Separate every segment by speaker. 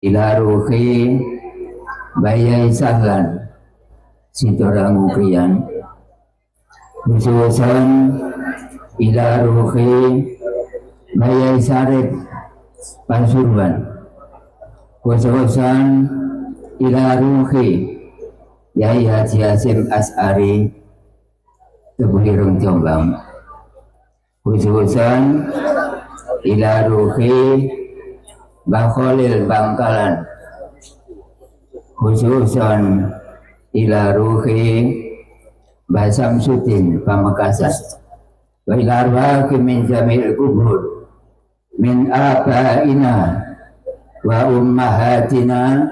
Speaker 1: ila ruhi bayai sahlan sitorang ukrian khususan ila ruhi bayai sarit Pasuruan khususan ila ruhi Yai Haji Hasyim As'ari Tebuhirung Jombang khususan ila ruhi Mbah Khalil Bangkalan khususan ila ruhi Mbah Samsudin Pamekasan wa ila arwah min jamil kubur min abaina wa ummahatina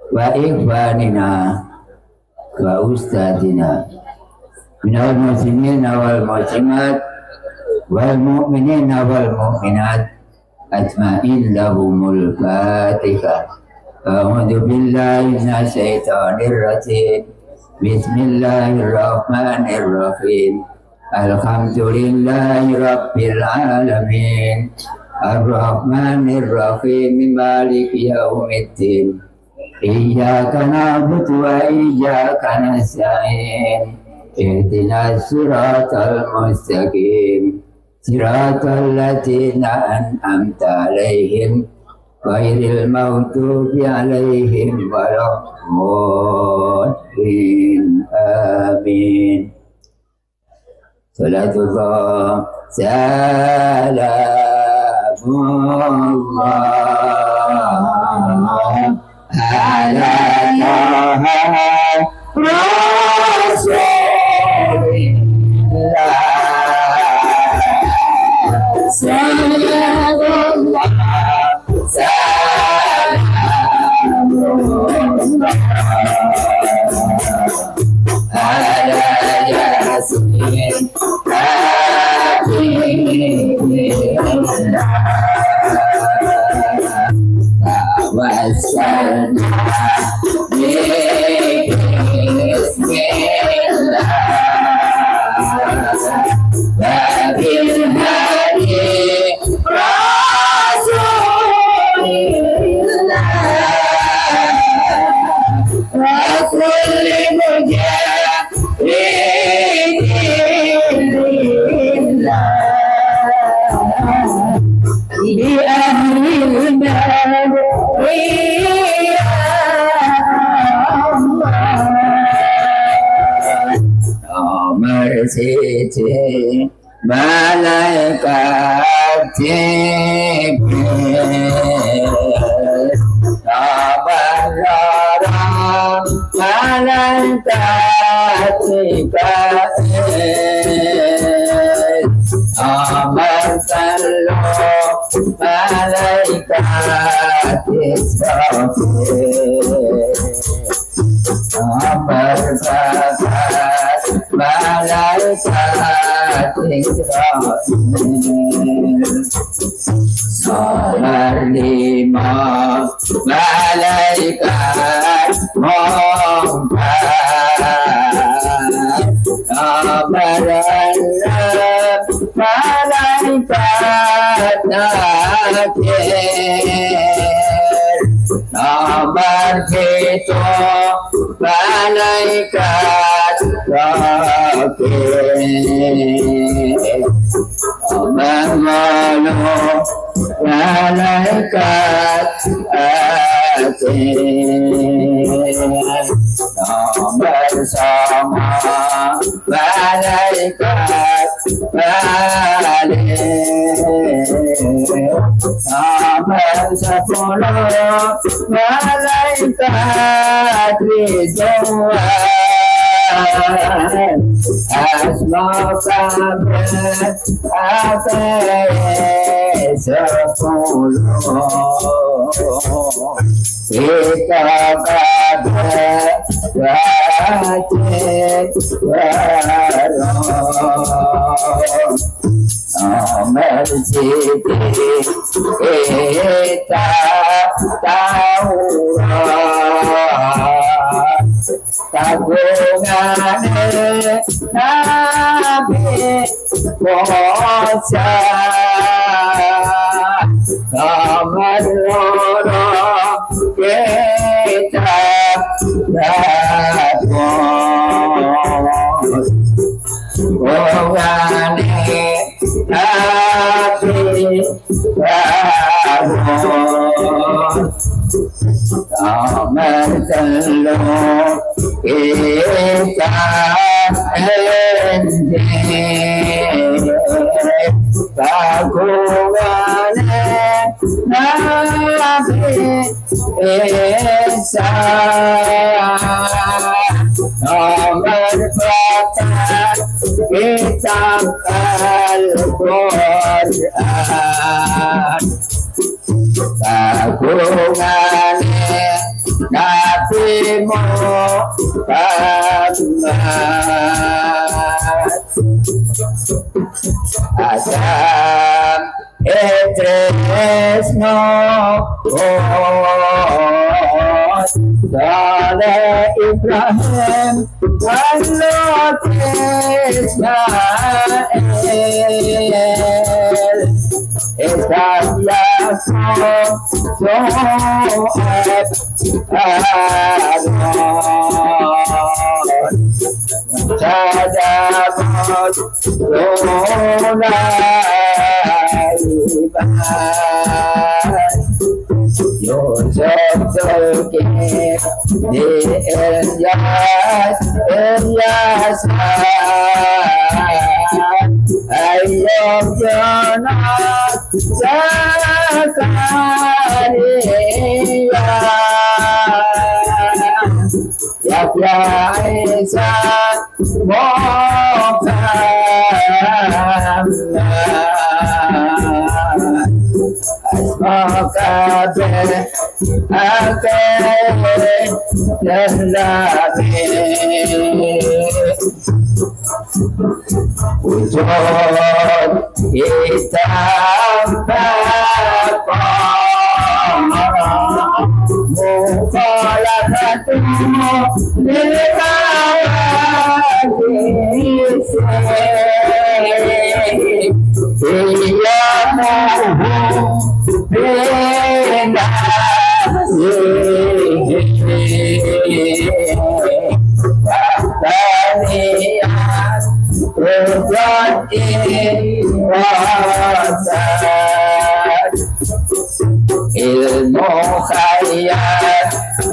Speaker 1: wa ikhwanina wa ustadina minal muslimin wal muslimat wal mu'minin wal mu'minat ajma'in lahumul fatihah. A'udzu billahi minasy syaithanir rajim. Bismillahirrahmanirrahim. Alhamdulillahi rabbil alamin. Ar-Rahmanir Rahim. Maliki yaumiddin. Iyyaka na'budu wa iyyaka nasta'in. Ihdinas siratal mustaqim. Siratal ladzina an'amta 'alaihim ghairil maghdubi 'alaihim waladdallin. Amin. Salatullah salamullah ala Taha Rasulillah. Salamullah salamullah ala Yasin tawassalna bismillah wa bil hadi rasulillah wa kulli mujahidillah di ahlil nar ya Allah. Nomor siji malaikat Jibril, nomor loro malaikat Mikail, nomor telu malaikat Israfil, nomor papat malaikat Israfil, nomor lima malaikat Muhammad, nomor enam malaikat Nakir, nomor tujuh malaikat Rakib, nomor walu malaikat Atir, nomor sama malaikat Malik, nomor 10 malaikat Ridwan, asma kabeh akeh 10 kita kabeh wajib waroh. Nomor siji kita Taurat, kagungane Nabi Musa. Nomor loro Bogane hati Prabhu Taman telu kita endi Bogane hati Esa Nomor kata kitab Al-Quran Kagungannya Nabi Muhammad Adam Idris Nuh Saleh Ibrahim Lot Ismail Ishak Yakub Shoaib Harun Tadabut Sulaiman Yusuf Zulkifli Ilyas Ayyub Yunus Zakaria Yahya Isa Muhammad Asma'kabir Akhir Nabi Wujud hitam bakar Mukhalafatumu lil'awadi Iyamuhu Wahdaniyan Rujati Wasad Ilmu khayat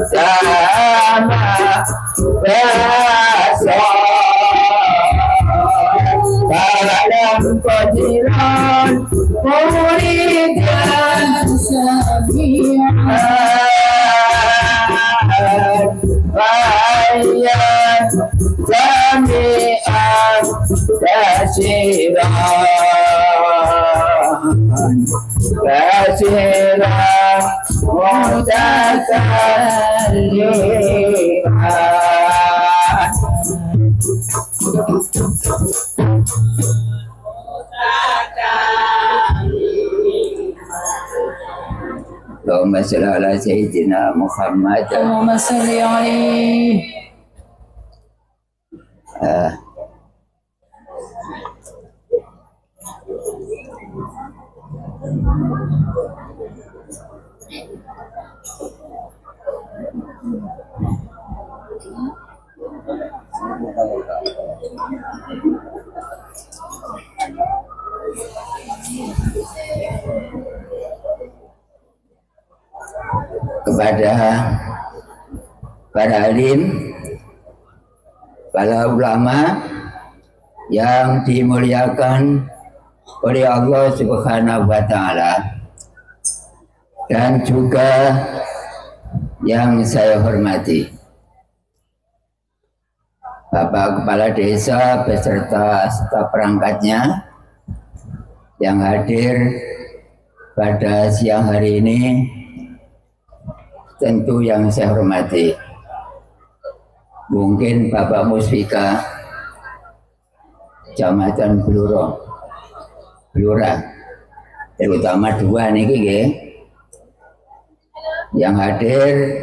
Speaker 1: sama Basar Dalam qadiran Muridan Sami'an Bayan Sami'an Kasiran Mutakalliman Allahumma salli ala Sayyidina Muhammad
Speaker 2: Allahumma salli alaihi
Speaker 1: kepada para alim, para ulama yang dimuliakan oleh Allah Subhanahu wa Ta'ala, dan juga yang saya hormati Bapak Kepala Desa beserta staf perangkatnya yang hadir pada siang hari ini. Tentu yang saya hormati mungkin Bapak Musfika Kecamatan Blora, terutama dua niki yang hadir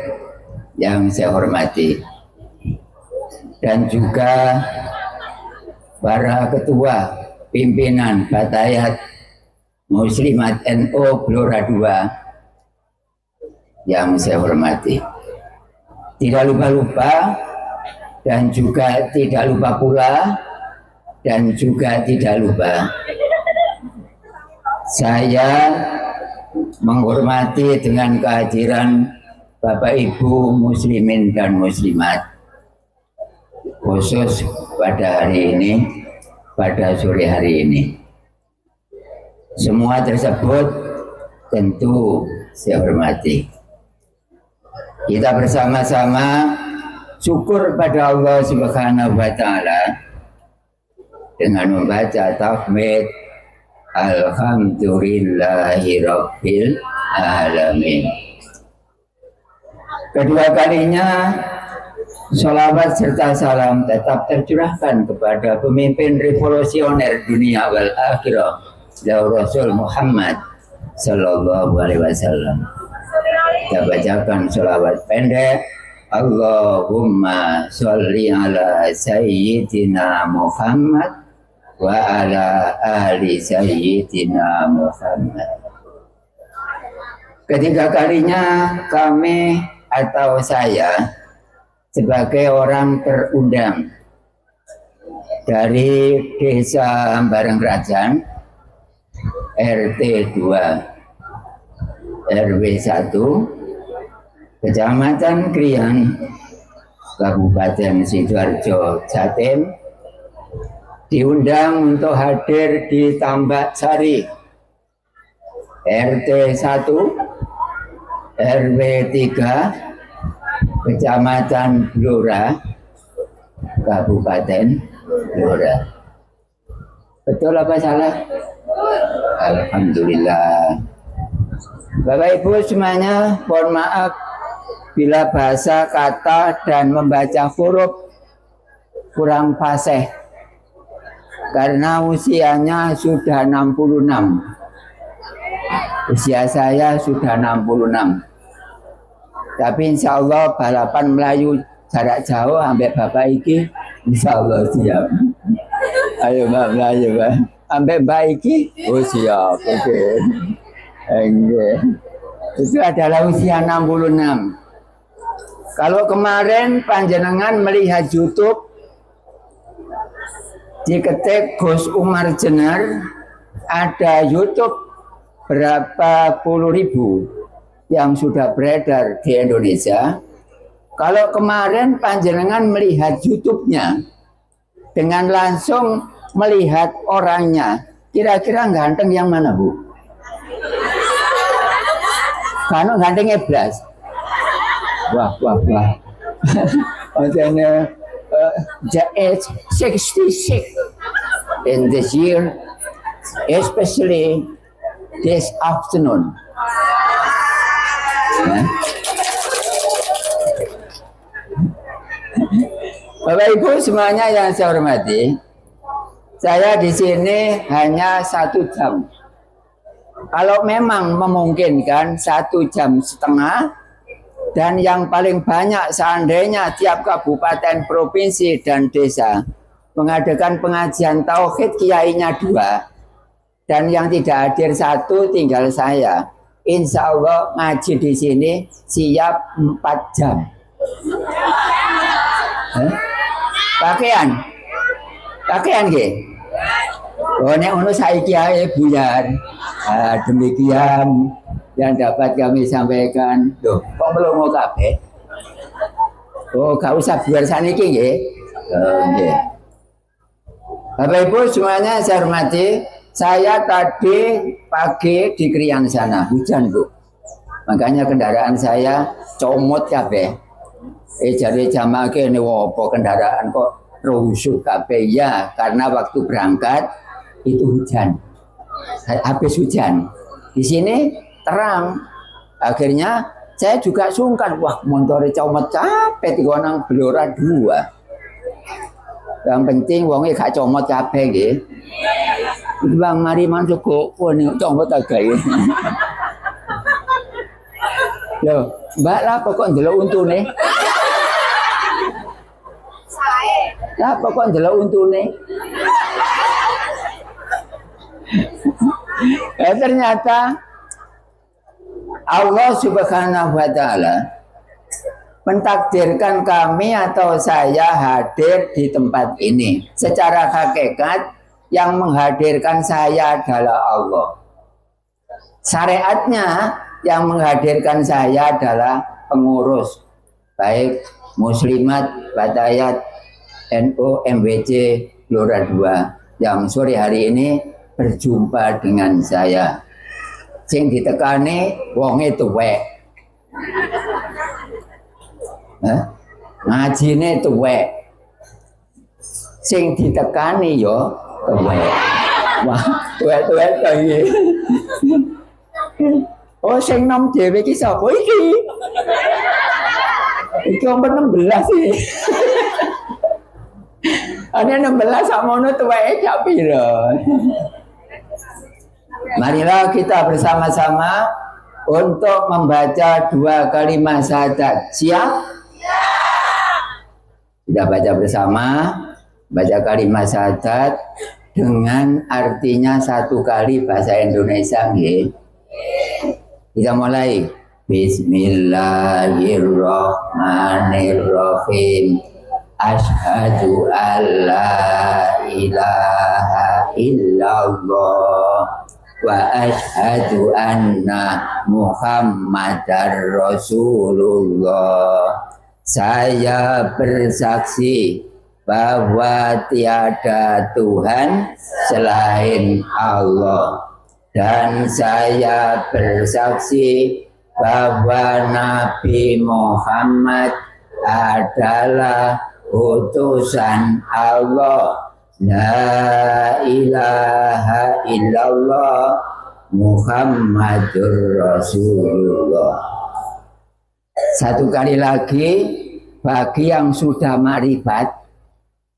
Speaker 1: yang saya hormati, dan juga para ketua pimpinan Batayat Muslimat NU Blora 2 yang saya hormati. tidak lupa-lupa dan juga tidak lupa pula dan juga tidak lupa. Saya menghormati dengan kehadiran Bapak Ibu muslimin dan muslimat, khusus pada hari ini, pada sore hari ini. Semua tersebut tentu saya hormati. Kita bersama-sama syukur pada Allah Subhanahu wa Ta'ala dengan membaca tahmid Alhamdulillahi Rabbil Alamin. Kedua kalinya sholawat serta salam tetap tercurahkan kepada pemimpin revolusioner dunia wal akhirah, Rasul Muhammad Sallallahu Alaihi Wasallam. Kita bacakan sholawat pendek. Allahumma sholli ala sayyidina Muhammad wa ala ali sayyidina Muhammad. Ketiga kalinya kami atau saya sebagai orang terundang dari Desa Bareng Kerajaan, RT 2 RW 1 Kecamatan Krian, Kabupaten Sidoarjo, Jatim, diundang untuk hadir di Tambak Sari RT 1 RW 3 Kecamatan Blora, Kabupaten Blora. Betul apa salah? Alhamdulillah. Bapak Ibu semuanya, mohon maaf bila bahasa, kata, dan membaca huruf kurang fasih karena usianya sudah 66. Usia saya sudah 66. Tapi insya Allah balapan Melayu jarak jauh sampai Bapak iki insya Allah siap. Ayo Mbak Melayu Mbak. Sampai Mbak iki, oh siap. Oke. Itu adalah usia 66. Kalau kemarin panjenengan melihat YouTube, diketik Gus Umar Jenar, ada YouTube berapa puluh ribu yang sudah beredar di Indonesia. Kalau kemarin panjenengan melihat YouTube-nya dengan langsung melihat orangnya, kira-kira ganteng yang mana, Bu? Karena ganteng eblas. Wah. Maksudnya the age 66 in this year, especially this afternoon. Bapak Ibu semuanya yang saya hormati, saya di sini hanya 1 jam. Kalau memang memungkinkan 1,5 jam, dan yang paling banyak seandainya tiap kabupaten, provinsi, dan desa mengadakan pengajian tauhid, kiainya 2, dan yang tidak hadir 1 tinggal saya. Insya Allah ngaji di sini siap 4 jam. Pakaian ke? Oh, nek ono saiki ae buyar. Demikian yang dapat kami sampaikan. Loh, kok melongo kabeh? Oh, gak usah buyar saniki nggih. Oh, nggih. Bapak Ibu semuanya saya hormati, saya tadi pagi di Krian sana, hujan Bu. Makanya kendaraan saya comot kabeh. Jare jamaah kene opo kendaraan kok rusuh kabeh ya, karena waktu berangkat itu hujan. Habis hujan. Di sini terang. Akhirnya saya juga sungkan, wah montore comot capek digonang Blora 2. Yang penting wonge gak comot kabeh nggih. Bang mari masuk kok comot agak. Loh, Mbak lah pokok ndelok untune. Lah pokok ndelok untune. Ternyata Allah Subhanahu wa Ta'ala mentakdirkan kami atau saya hadir di tempat ini. Secara hakikat yang menghadirkan saya adalah Allah. Syariatnya yang menghadirkan saya adalah pengurus, baik Muslimat, Batayat, NU, MWC, Blora 2 yang sore hari ini berjumpa dengan saya. Sing ditekani wonge tuwek. Ngajine tuwek. Sing ditekani yo tuwek. Wah, tuwek-tuwek kaya. Oh, sing nom dhewe iki sapa iki? Iki umur 16 sih. Ada 16 sakmono tuweke gak pira. Marilah kita bersama-sama untuk membaca 2 kalimat syahadat. Siap? Kita baca bersama, baca kalimat syahadat dengan artinya 1 kali bahasa Indonesia, nggih. Kita mulai. Bismillahirrahmanirrahim. Asyhadu alla ilaha illallah wa asyhadu anna Muhammadar Rasulullah. Saya bersaksi bahwa tiada Tuhan selain Allah, dan saya bersaksi bahwa Nabi Muhammad adalah utusan Allah. La ilaha illallah Muhammadur Rasulullah. 1 kali lagi, bagi yang sudah makrifat,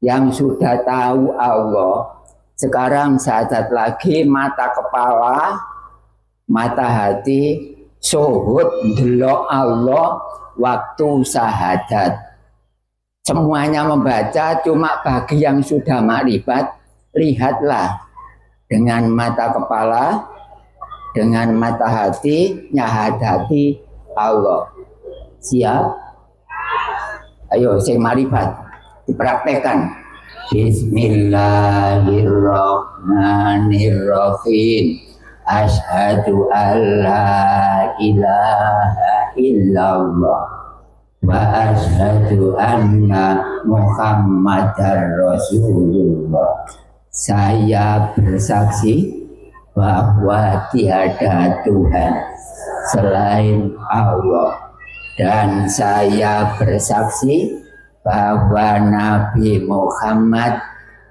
Speaker 1: yang sudah tahu Allah, sekarang syahadat lagi, mata kepala, mata hati, syuhud delok Allah waktu syahadat. Semuanya membaca, cuma bagi yang sudah makrifat, lihatlah dengan mata kepala, dengan mata hati, nyahadati Allah. Siap? Ayo, sing makrifat dipraktekkan. Bismillahirrahmanirrahim. Asyhadu alla ilaha illallah wa asyhadu anna Muhammadar Rasulullah. Saya bersaksi bahwa tiada Tuhan selain Allah, dan saya bersaksi bahwa Nabi Muhammad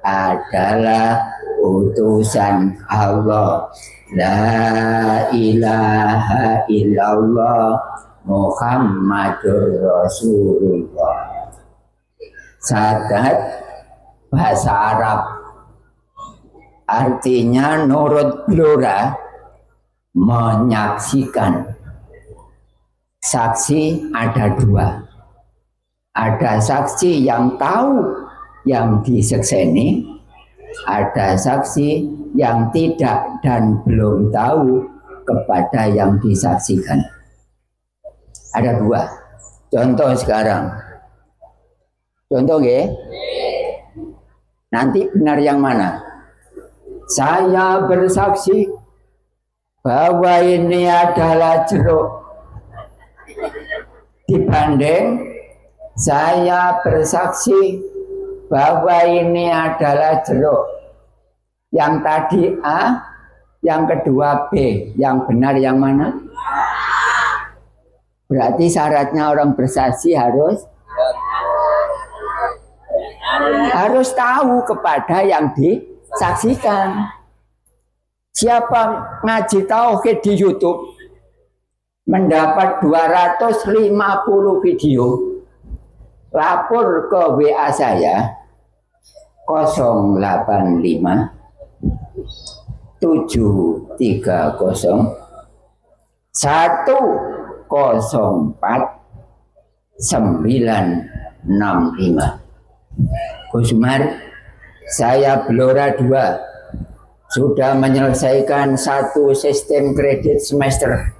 Speaker 1: adalah utusan Allah. La ilaha illallah Muhammadur Rasulullah. Syahadat bahasa Arab artinya nurut Blora, menyaksikan. Saksi ada 2. Ada saksi yang tahu yang disekseni, ada saksi yang tidak dan belum tahu kepada yang disaksikan. Ada 2. Contoh sekarang. Contoh ya. Nanti benar yang mana? Saya bersaksi bahwa ini adalah jeruk. Dibanding saya bersaksi bahwa ini adalah jeruk. Yang tadi A, yang kedua B. Yang benar yang mana? Berarti syaratnya orang bersaksi harus tahu kepada yang disaksikan. Siapa ngaji tauhid di YouTube mendapat 250 video, lapor ke WA saya 085 730 104 965. Gus Umar, saya Blora 2 sudah menyelesaikan 1 sistem kredit semester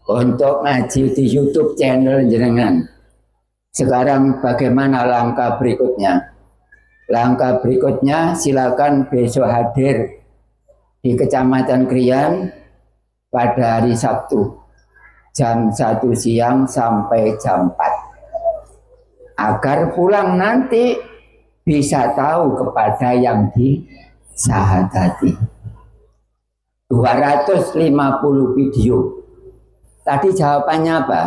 Speaker 1: untuk ngaji di YouTube channel jenengan. Sekarang bagaimana langkah berikutnya? Langkah berikutnya silakan besok hadir di Kecamatan Krian pada hari Sabtu jam 1 siang sampai jam 4. Agar pulang nanti bisa tahu kepada yang disahadati. 250 video. Tadi jawabannya apa?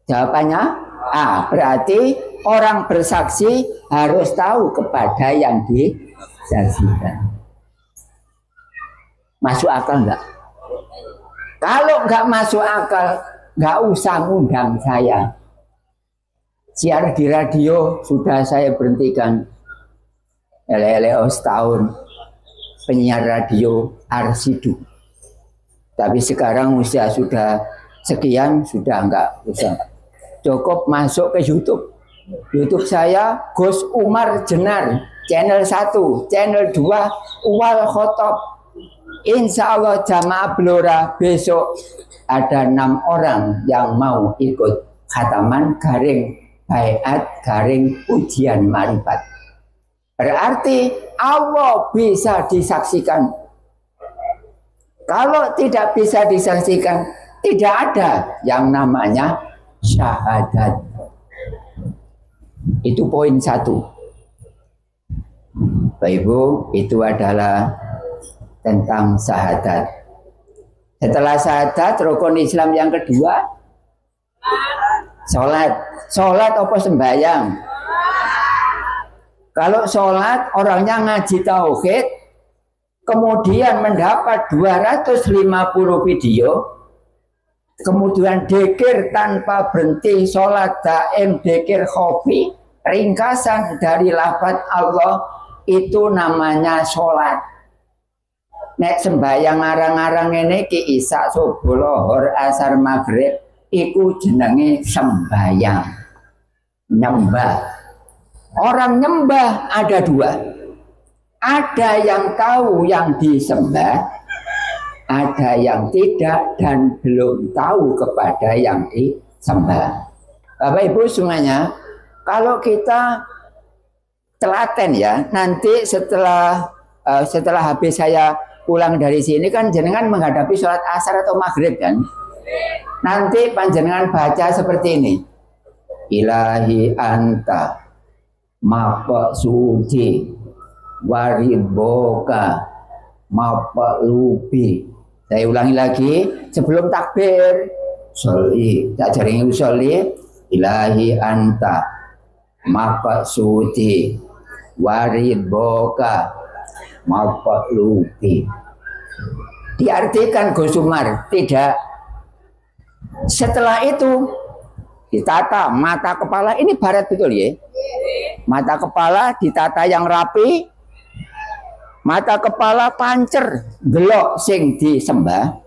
Speaker 1: Jawabannya A. Berarti orang bersaksi harus tahu kepada yang disaksikan. Masuk akal enggak? Kalau enggak masuk akal, enggak usah ngundang saya. Siar di radio sudah saya berhentikan. Leleo setahun penyiar radio Arsidu. Tapi sekarang usia sudah sekian, sudah enggak usah. Cukup masuk ke YouTube. YouTube saya Gus Umar Jenar, channel 1, channel 2 Uwal Khotob. Insya Allah jamaah Blora besok ada 6 orang yang mau ikut khataman garing baiat garing ujian marifat. Berarti Allah bisa disaksikan. Kalau tidak bisa disaksikan, tidak ada yang namanya syahadat. Itu poin 1. Bapak Ibu, itu adalah tentang syahadat. Setelah syahadat, rukun Islam yang kedua, sholat. Sholat apa sembahyang? Kalau sholat, orangnya ngaji tauhid, kemudian mendapat 250 video, kemudian dzikir tanpa berhenti, sholat daim, dzikir khofi, ringkasan dari lafaz Allah, itu namanya sholat. Nek sembahyang arang-arang ini ki isak subuh lohor asar maghrib, iku jenenge sembahyang, nyembah. Orang nyembah ada 2. Ada yang tahu yang disembah, ada yang tidak dan belum tahu kepada yang disembah. Bapak Ibu semuanya, kalau kita telaten ya, nanti setelah habis saya pulang dari sini kan jenengan menghadapi sholat asar atau maghrib kan. Nanti panjenengan baca seperti ini. Ilahi anta mapa suci wariboka mapa lupi. Saya ulangi lagi sebelum takbir. Sholli, tak jaring sholli. Ilahi anta mapa suci wariboka mapa lupi. Diartikan Gus Umar tidak. Setelah itu ditata mata kepala, ini barat betul ya. Mata kepala ditata yang rapi, mata kepala pancer, delok sing disembah,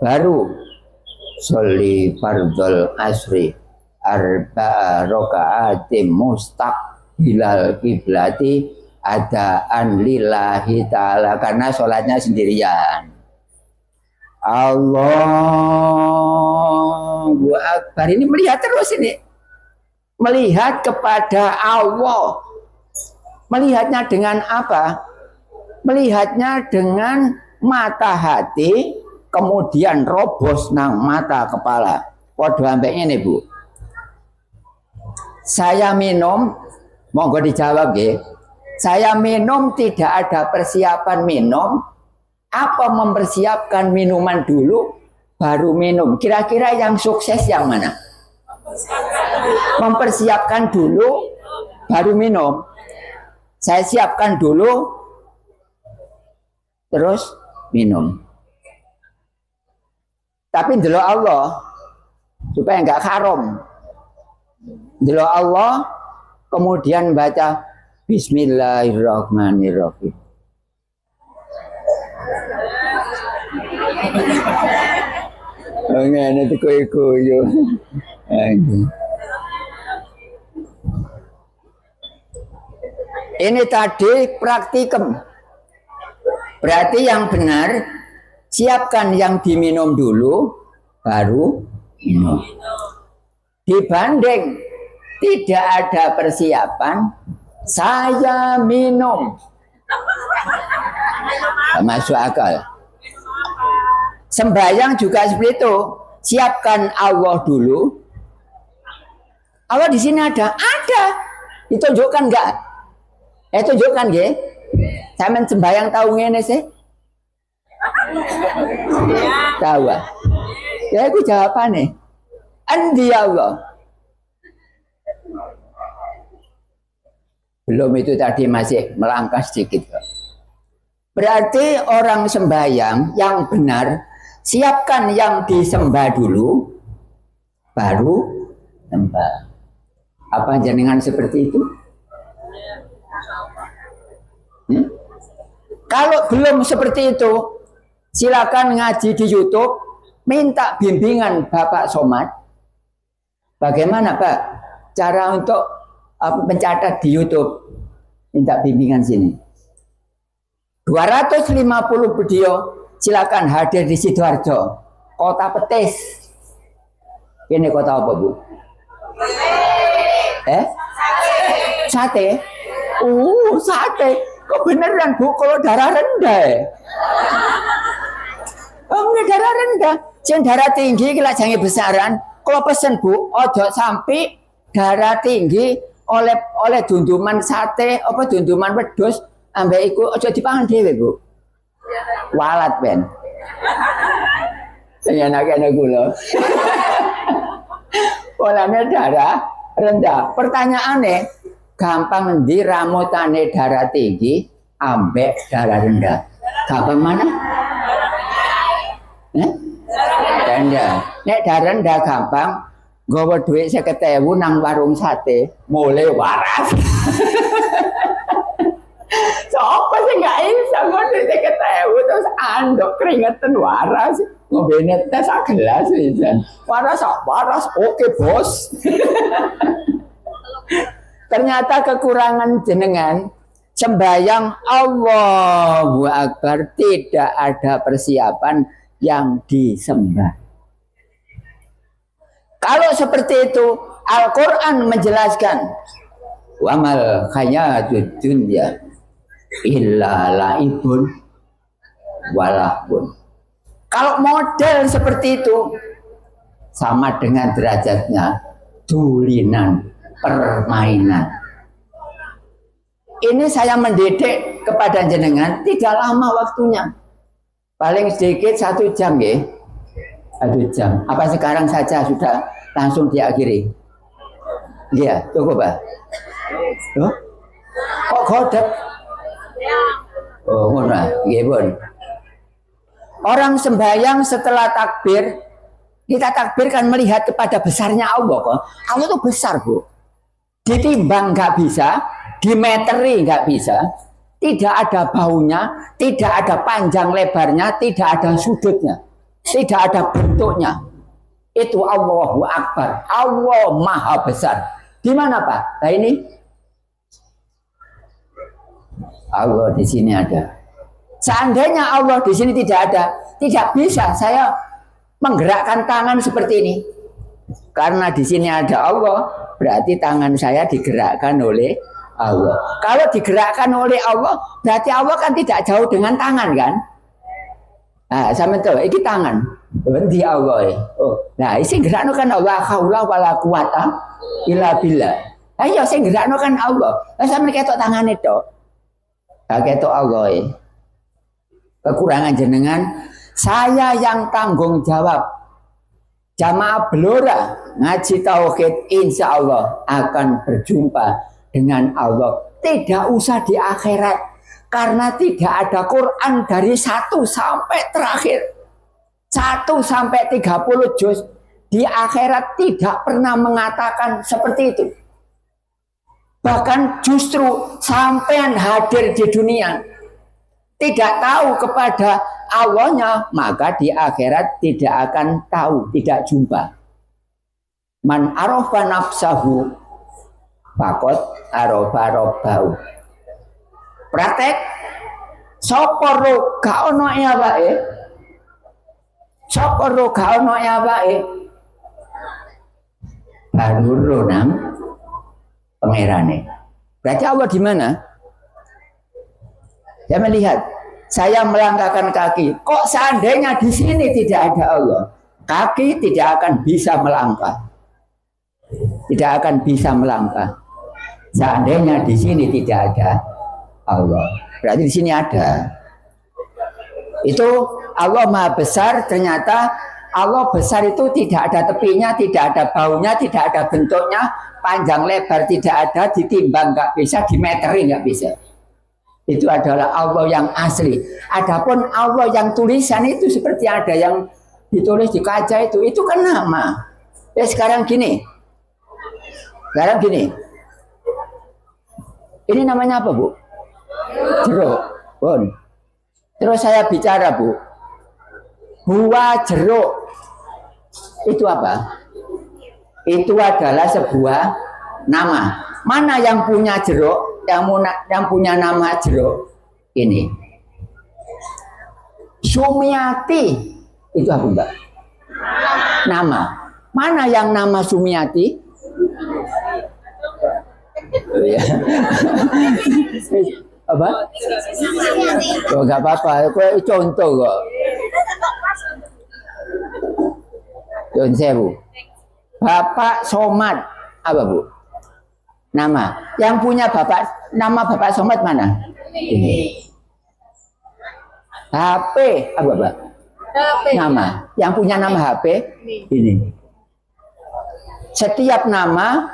Speaker 1: baru sholli fardhol asri arba'a raka'atim mustaqbilal kiblati adaan lillahi ta'ala, karena sholatnya sendirian. Allahu Akbar, ini melihat terus ini. Melihat kepada Allah. Melihatnya dengan apa? Melihatnya dengan mata hati, kemudian robos nang mata kepala. Podo ambek ini Bu. Saya minum, monggo dijawab ya. Saya minum tidak ada persiapan minum. Apa mempersiapkan minuman dulu baru minum? Kira-kira yang sukses yang mana? Mempersiapkan dulu baru minum. Saya siapkan dulu terus minum. Tapi ndelok Allah supaya enggak haram. Ndelok Allah kemudian baca Bismillahirrahmanirrahim. Ngene iki koyo-koyo. Ini tadi praktikum. Berarti yang benar siapkan yang diminum dulu baru minum. dibanding tidak ada persiapan, saya minum. Masuk akal. Sembahyang juga seperti itu. Siapkan Allah dulu. Allah di sini ada. Ditunjukkan enggak? Tunjukkan nggih. Sampeyan sembahyang tahu ngene sih? Tahu. Ya iku jawabane. Endi Allah? Belum, itu tadi masih melangkah sedikit. Berarti orang sembahyang yang benar, siapkan yang disembah dulu, baru sembah. Apa jenengan seperti itu? Kalau belum seperti itu, silakan ngaji di YouTube, minta bimbingan Bapak Somad. Bagaimana Pak cara untuk mencatat di YouTube? Minta bimbingan sini. 250 video, silakan hadir di Sidoarjo, Kota Petis. Ini kota apa Bu? Sate. Sate. Kok beneran Bu kalau darah rendah? Enggak darah rendah. Yang darah tinggi kira jangan besaran. Kalau pesen Bu, ojo sampai darah tinggi oleh dunduman sate apa dunduman wedhus ambek iku ojo dipangan dhewe Bu. Walat ben. Saya enak-enak gula. Polanya darah rendah. Pertanyaannya, gampang ngendi ramutane darah tinggi ambek darah rendah? Gampang mana? Rendah. Nek darah rendah gampang, nggawa duit 50.000 nang warung sate, mulai waras. Sopo sih gak bisa ngomong 50.000 terus andok keringetan waras. Ngobene teh sak gelas pisan. Waras, oke bos. Ternyata kekurangan jenengan sembahyang Allahu Akbar tidak ada persiapan yang disembah. Kalau seperti itu, Al-Quran menjelaskan wamal hayatud dunya illa laibun walahun. Kalau model seperti itu sama dengan derajatnya dulinan, permainan. Ini saya mendidik kepada jenengan tidak lama waktunya. Paling sedikit 1 jam ya. 1 jam. Apa sekarang saja sudah langsung diakhiri? Iya, cukup Pak. Oh? Kok godek? Oh, mana? Nggih, orang sembahyang setelah takbir, kita takbir kan melihat kepada besarnya Allah kok. Allah itu besar Bu. Ditimbang nggak bisa, dimeteri nggak bisa, tidak ada baunya, tidak ada panjang lebarnya, tidak ada sudutnya, tidak ada bentuknya. Itu Allahu Akbar. Allah Maha Besar. Di mana Pak? Nah ini Allah di sini ada. Seandainya Allah di sini tidak ada, tidak bisa saya menggerakkan tangan seperti ini. Karena di sini ada Allah, berarti tangan saya digerakkan oleh Allah. Kalau digerakkan oleh Allah, berarti Allah kan tidak jauh dengan tangan kan? Nah, sama tuh, ini tangan. Berhenti Allah. Nah, ini gerakno kan Allah, haula wala quwata illa billah. Ayo sing gerakno kan Allah. Lah sampe ketok tangan itu. Nah, ketok Allah. Kekurangan jenengan, saya yang tanggung jawab. Jamaah Blora ngaji tauhid insya Allah akan berjumpa dengan Allah. Tidak usah di akhirat, karena tidak ada Quran dari 1 sampai terakhir. 1 sampai 30 juz di akhirat tidak pernah mengatakan seperti itu. Bahkan justru sampean hadir di dunia tidak tahu kepada Allahnya, maka di akhirat tidak akan tahu, tidak jumpa. Man arafa nafsahu faqad arafa rabbahu. Praktek sapa ro gak ono awake. Sapa ro gak ono awake. baru nang pangerane. Berarti Allah di mana? Saya melihat, saya melangkahkan kaki. Kok seandainya di sini tidak ada Allah, kaki tidak akan bisa melangkah. Tidak akan bisa melangkah. Seandainya di sini tidak ada Allah, berarti di sini ada. Itu Allah Maha Besar. Ternyata Allah besar itu tidak ada tepinya, tidak ada baunya, tidak ada bentuknya, panjang lebar tidak ada, ditimbang nggak bisa, dimeterin nggak bisa. Itu adalah Allah yang asli. Adapun Allah yang tulisan itu seperti ada yang ditulis di kaca itu kan nama. Ya sekarang gini. Ini namanya apa, Bu? Jeruk. Bon. Terus saya bicara, Bu. Buah jeruk itu apa? Itu adalah sebuah nama. Mana yang punya jeruk? Yang punya nama jeruk ini. Sumiati itu apa, Mbak? Nama. Mana yang nama Sumiati? Apa? Oh, nggak apa-apa. Kue contoh kok. Contoh, Bapak Somad apa, Bu? Nama. Yang punya nama Bapak Somad mana? Ini. HP apa, Pak? Nama. Yang punya nama HP ini. Setiap nama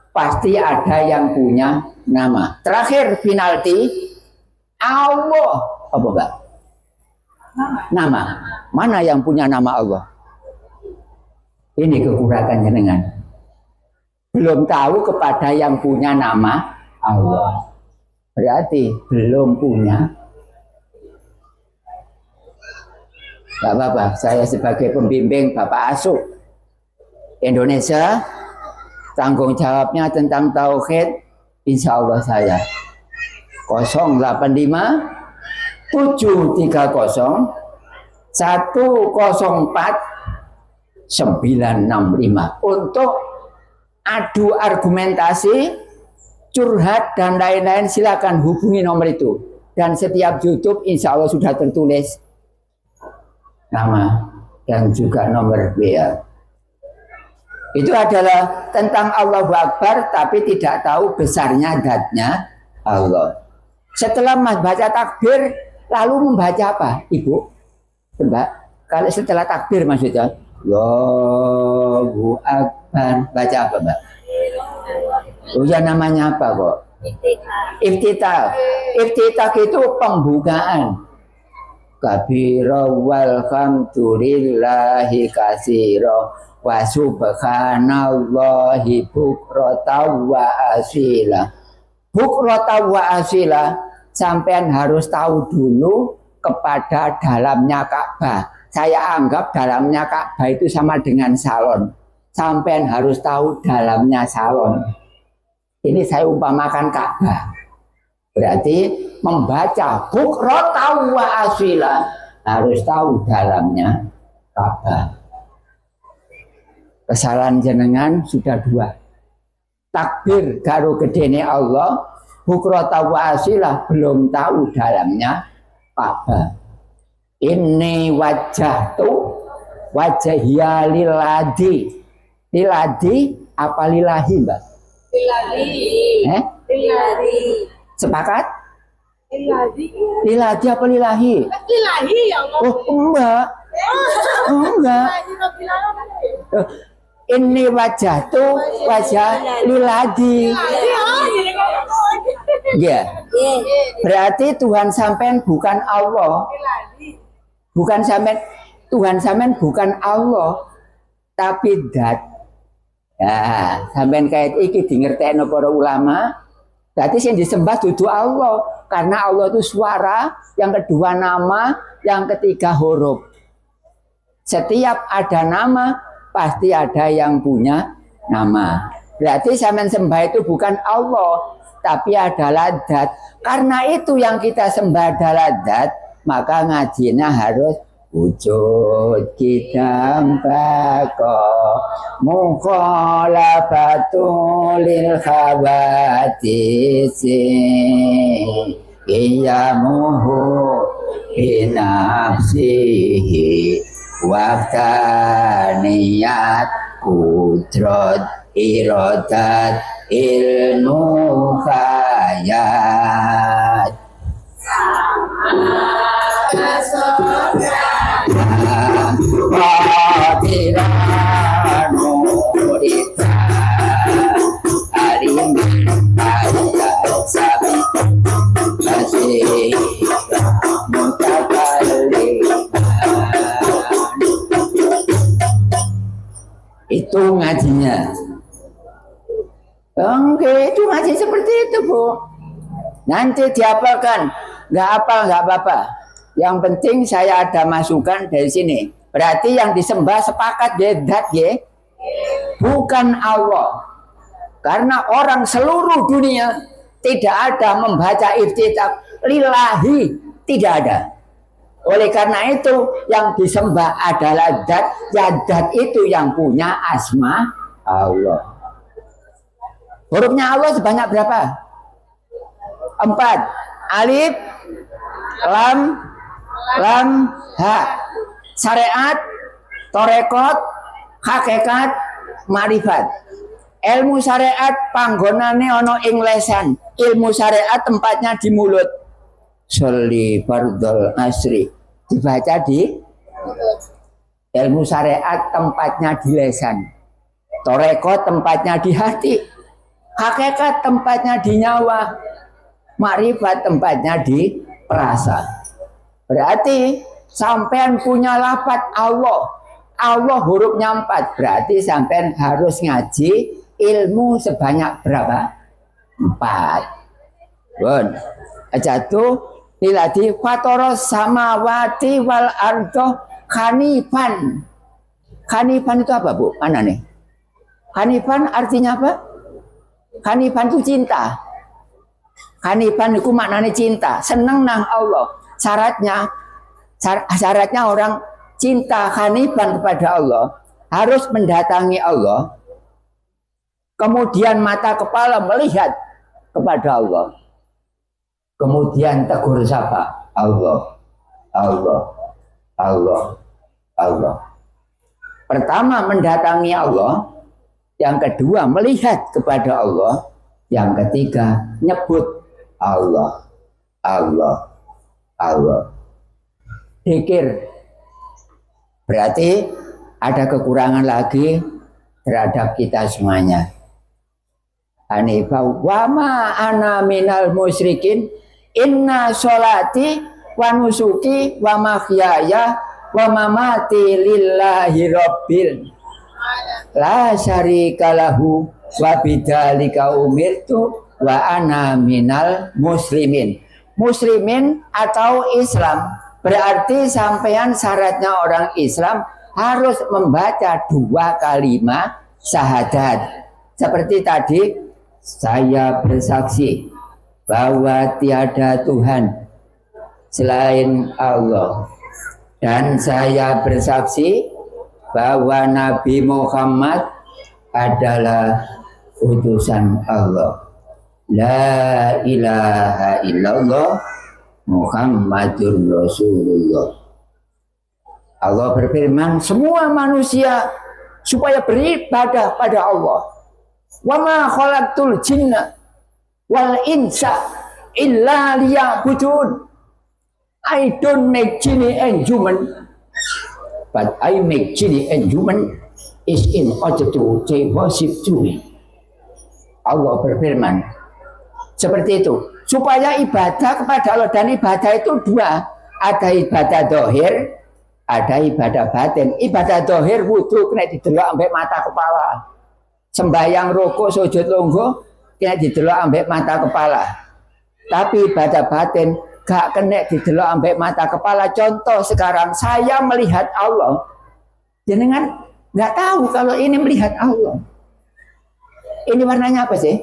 Speaker 1: pasti ada yang punya nama. Terakhir penalti Allah apa, Pak? Nama. Mana yang punya nama Allah? Ini kekurangan jenengan. Belum tahu kepada yang punya nama Allah. Berarti belum punya. Gak apa-apa, saya sebagai pembimbing Bapak Asuh Indonesia, tanggung jawabnya tentang tauhid, insya Allah saya 085 730 104 965 untuk adu argumentasi, curhat dan lain-lain. Silakan hubungi nomor itu. Dan setiap YouTube insya Allah sudah tertulis nama dan juga nomor WA. Itu adalah tentang Allahu Akbar, tapi tidak tahu besarnya zatnya Allah. Setelah baca takbir, lalu membaca apa, Ibu? Mbak, kalau setelah takbir maksudnya Allahu Akbar, baca apa, Mbak? Oh ya, namanya apa kok? Iftitah. Iftitah itu pembukaan. Kabira walhamdulillahi katsira wa subhanallahi bukratan wa asila. Bukratan wa asila, sampean harus tahu dulu kepada dalamnya Ka'bah. Saya anggap dalamnya Ka'bah itu sama dengan salon. Sampean harus tahu dalamnya salon. Ini saya umpamakan Ka'bah. Berarti membaca bukratan wa asila harus tahu dalamnya Ka'bah. Kesalahan jenengan sudah dua. Takbir karo gedene Allah, bukratan wa asila belum tahu dalamnya Ka'bah. Ini wajah wajahia liladi. Liladi apa lillahi, Mbak? Lillahi. Lillahi. Sepakat? Lillahi apa lillahi? Lillahi ya Allah. Oh, enggak. Oh, enggak. Ini wajah lillahi. Ya. Berarti Tuhan sampean bukan Allah. Bukan sampean, Tuhan sampean bukan Allah, tapi dat. Ya, sampean kait iki dingertekno para ulama. Berarti yang disembah dudu Allah, karena Allah itu suara, yang kedua nama, yang ketiga huruf. Setiap ada nama pasti ada yang punya nama. Berarti sampean sembah itu bukan Allah, tapi adalah dat. Karena itu yang kita sembah adalah dat, maka ngajinya harus wujud kita bako mukhalafatul khawatis iyamuhu binafsihi waqtaniyat kudrat iradat ilmu khayat itu ngajinya. Oke, itu ngaji seperti itu, Bu. Nanti dihafalkan, nggak hafal nggak apa-apa. Yang penting saya ada masukan dari sini. Berarti yang disembah sepakat zat ya, bukan Allah. Karena orang seluruh dunia tidak ada membaca iftitah lillahi, tidak ada. Oleh karena itu yang disembah adalah zat, zat itu yang punya asma Allah. Hurufnya Allah sebanyak berapa? 4. Alif, lam, ha. Syariat, torekot, hakikat, marifat. Ilmu syariat panggonane ono ing lesan. Ilmu syariat tempatnya di mulut. Sholli fardhol asri dibaca di ilmu syariat tempatnya di lesan. Torekot tempatnya di hati. Hakikat tempatnya di nyawa. Makrifat tempatnya di perasa. Berarti sampean punya lafaz Allah. Allah hurufnya 4. Berarti sampean harus ngaji ilmu sebanyak berapa? 4. Bon. Jatuh liladi fatoros samawati wal ardo hanifan. Hanifan itu apa, Bu? Mana nih? Hanifan artinya apa? Hanifan itu cinta. Hanifan itu maknanya cinta, senang nang Allah. Syaratnya orang cinta hanifan kepada Allah harus mendatangi Allah. Kemudian mata kepala melihat kepada Allah. Kemudian tegur sapa Allah, Allah, Allah, Allah. Pertama mendatangi Allah, yang kedua melihat kepada Allah, yang ketiga nyebut Allah, Allah, Allah. Zikir. Berarti ada kekurangan lagi terhadap kita semuanya. Hanifah wa ma ana minal musyrikin inna sholati wa nusuki wa mahyaya wa mamati lillahi rabbil la syarika lahu wa bidzalika umirtu wa ana minal muslimin. Muslimin atau Islam berarti sampean syaratnya orang Islam harus membaca 2 kalimat syahadat. Seperti tadi, saya bersaksi bahwa tiada Tuhan selain Allah, dan saya bersaksi bahwa Nabi Muhammad adalah utusan Allah. La ilaha illallah Muhammadur Rasulullah. Allah berfirman, semua manusia supaya beribadah pada Allah. Wa ma khalaqtul jinna wal insa illa liya'budun. I don't make genie and human, but I make genie and human is in order to they worship to me. Allah berfirman seperti itu, supaya ibadah kepada Allah, dan ibadah itu 2, ada ibadah dohir, ada ibadah batin. Ibadah dohir wudu kena didelok ambek mata kepala. Sembayang rukuk sujud lungguh kena didelok ambek mata kepala. Tapi ibadah batin gak kena didelok ambek mata kepala. Contoh sekarang saya melihat Allah, jenengan nggak tahu kalau ini melihat Allah. Ini warnanya apa sih?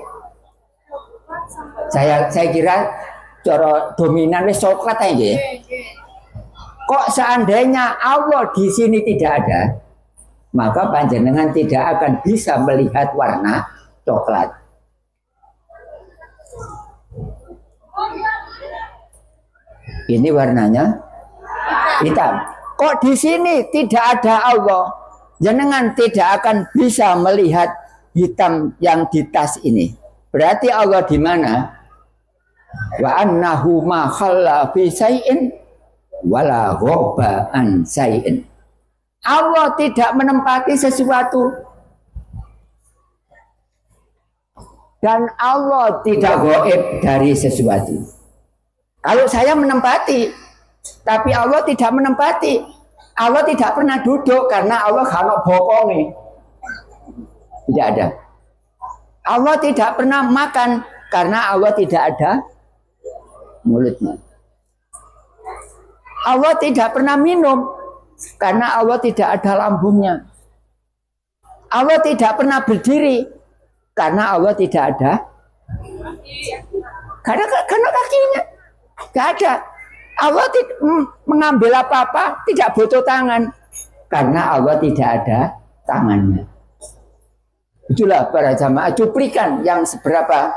Speaker 1: Saya kira cara dominan wis coklat aja. Kok seandainya Allah di sini tidak ada, maka panjenengan tidak akan bisa melihat warna coklat. Ini warnanya hitam. Kok di sini tidak ada Allah, jenengan tidak akan bisa melihat hitam yang di tas ini. Berarti Allah di mana? Wa annahu ma khalla fi syai'in wala ghaba an syai'in. Allah tidak menempati sesuatu dan Allah tidak gaib dari sesuatu. Kalau saya menempati, tapi Allah tidak menempati. Allah tidak pernah duduk karena Allah kanok bokonge. Tidak ada. Allah tidak pernah makan karena Allah tidak ada mulutnya. Allah tidak pernah minum karena Allah tidak ada lambungnya. Allah tidak pernah berdiri karena Allah tidak ada karena kakinya. Tidak ada. Allah mengambil apa-apa tidak butuh tangan karena Allah tidak ada tangannya. Itulah para jamaah, cuplikan yang seberapa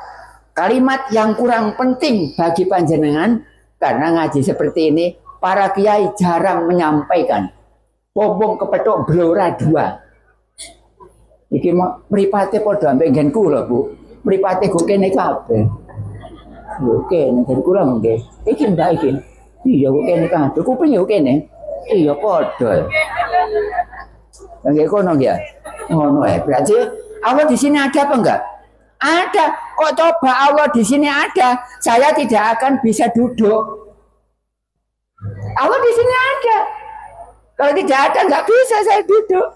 Speaker 1: kalimat yang kurang penting bagi panjenengan, karena ngaji seperti ini para kiai jarang menyampaikan. Pompong kepethuk blora dua. Iki mripate padha ambek nggen kula, Bu. Mripate kok kene kabeh. Oke, nggen kula nggih. Iki ndak iki. Iya kok kene kabeh. Kuping yo kene. Iya padha. Nggih kono nggih. Ngono ae. Berarti Allah di sini ada apa enggak? Ada. Kok coba Allah di sini ada, saya tidak akan bisa duduk. Allah di sini ada. Kalau tidak ada enggak bisa saya duduk.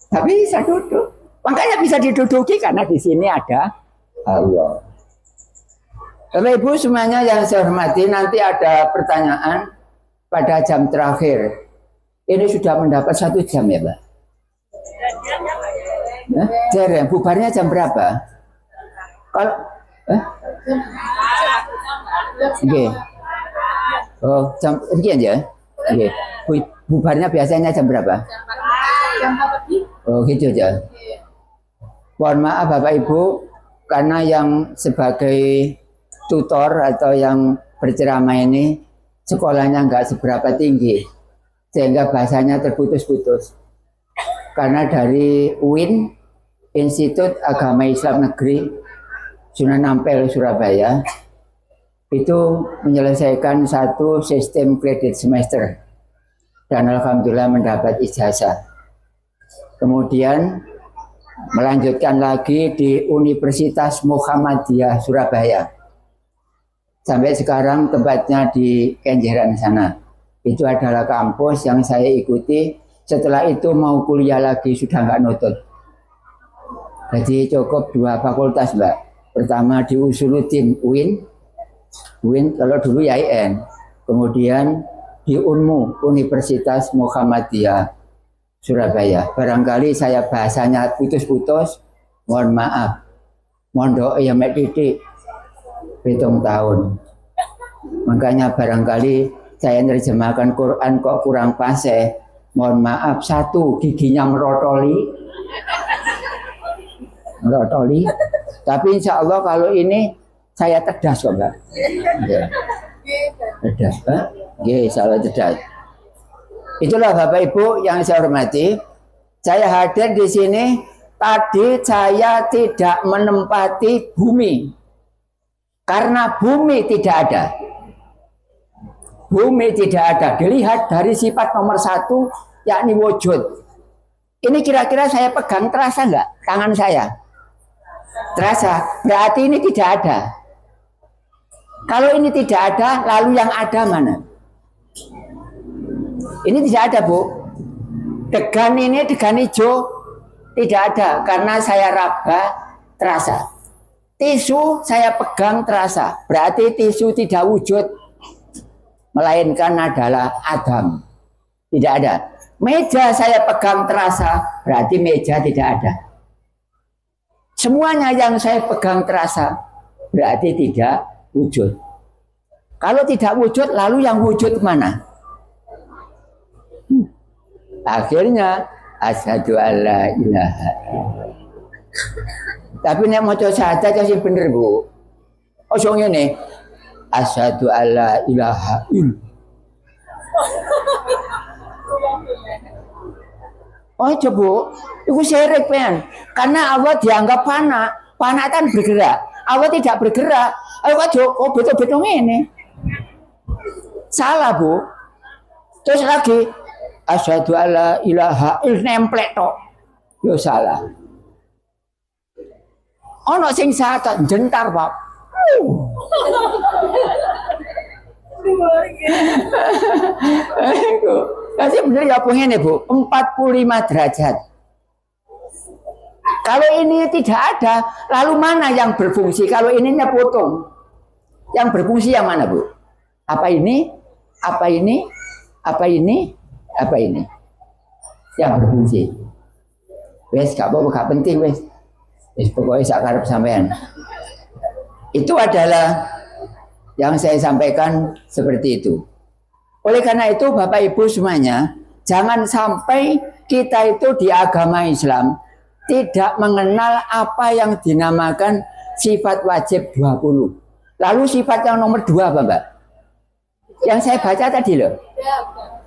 Speaker 1: Tapi bisa duduk. Makanya bisa diduduki karena di sini ada Allah. Bapak Ibu semuanya yang saya hormati, nanti ada pertanyaan pada jam terakhir. Ini sudah mendapat 1 jam ya, Mbak? Jarang. Bubarnya jam berapa? Kalau Oke. Oh, jam sekian ya? Oke. Bubarnya biasanya jam berapa? Jam 4 pagi. Oh, gitu aja. Mohon maaf Bapak Ibu, karena yang sebagai tutor atau yang berceramah ini sekolahnya nggak seberapa tinggi, sehingga bahasanya terputus-putus. Karena dari UIN, Institut Agama Islam Negeri Sunan Ampel Surabaya, itu menyelesaikan 1 sistem kredit semester dan alhamdulillah mendapat ijazah. Kemudian melanjutkan lagi di Universitas Muhammadiyah Surabaya. Sampai sekarang tempatnya di Kenjeran sana. Itu adalah kampus yang saya ikuti. Setelah itu mau kuliah lagi sudah nggak nutut. Jadi cukup 2 fakultas, Mbak. Pertama di Usuluddin UIN kalau dulu IAIN. Kemudian di UNMU, Universitas Muhammadiyah Surabaya. Barangkali saya bahasanya putus-putus, mohon maaf. Mondok ya mek titik 7 tahun. Makanya barangkali saya nerjemahkan Quran kok kurang fase. Mohon maaf, 1 giginya merotoli. Tapi insya Allah kalau ini saya cerdas kok, Mbak. Ya. Cerdas, Pak. Ya, insya Allah cerdas. Itulah Bapak Ibu yang saya hormati. Saya hadir di sini. Tadi saya tidak menempati bumi. Karena bumi tidak ada. Bumi tidak ada. Dilihat dari sifat nomor 1, yakni wujud. Ini kira-kira saya pegang terasa nggak tangan saya? Terasa. Berarti ini tidak ada. Kalau ini tidak ada, lalu yang ada mana? Ini tidak ada, Bu. Degan ini, degan hijau tidak ada karena saya raba terasa. Tisu saya pegang terasa. Berarti tisu tidak wujud. Melainkan adalah Adam. Tidak ada. Meja saya pegang terasa, berarti meja tidak ada. Semuanya yang saya pegang terasa, berarti tidak wujud. Kalau tidak wujud, lalu yang wujud mana? Akhirnya asyhadu alla ilaha illallah. Tapi nek maca syahadat sing bener, Bu. Ojo ngene. Asyhadu alla ilaha illallah. Oh coba, itu syirik kan? Karena Allah dianggap fana, fana kan bergerak. Allah tidak bergerak. Ayo kok betul-betul ini. Salah, Bu. Terus lagi asyhadu alla ilaha illallah nemplek tok. Yo salah. Ono sing syahadat jentar, Pak. Jadi bener ya pengen Bu, 45 derajat. Kalau ini tidak ada, lalu mana yang berfungsi? Kalau ininya potong, yang berfungsi yang mana, Bu? Apa ini? Apa ini? Apa ini? Apa ini? Yang berfungsi. Wes, gak apa-apa, gak penting wes. Wes pokoknya sak karep sampean. Itu adalah yang saya sampaikan seperti itu. Oleh karena itu Bapak Ibu semuanya, jangan sampai kita itu di agama Islam tidak mengenal apa yang dinamakan sifat wajib 20. Lalu sifat yang nomor 2 apa, Mbak? Yang saya baca tadi loh.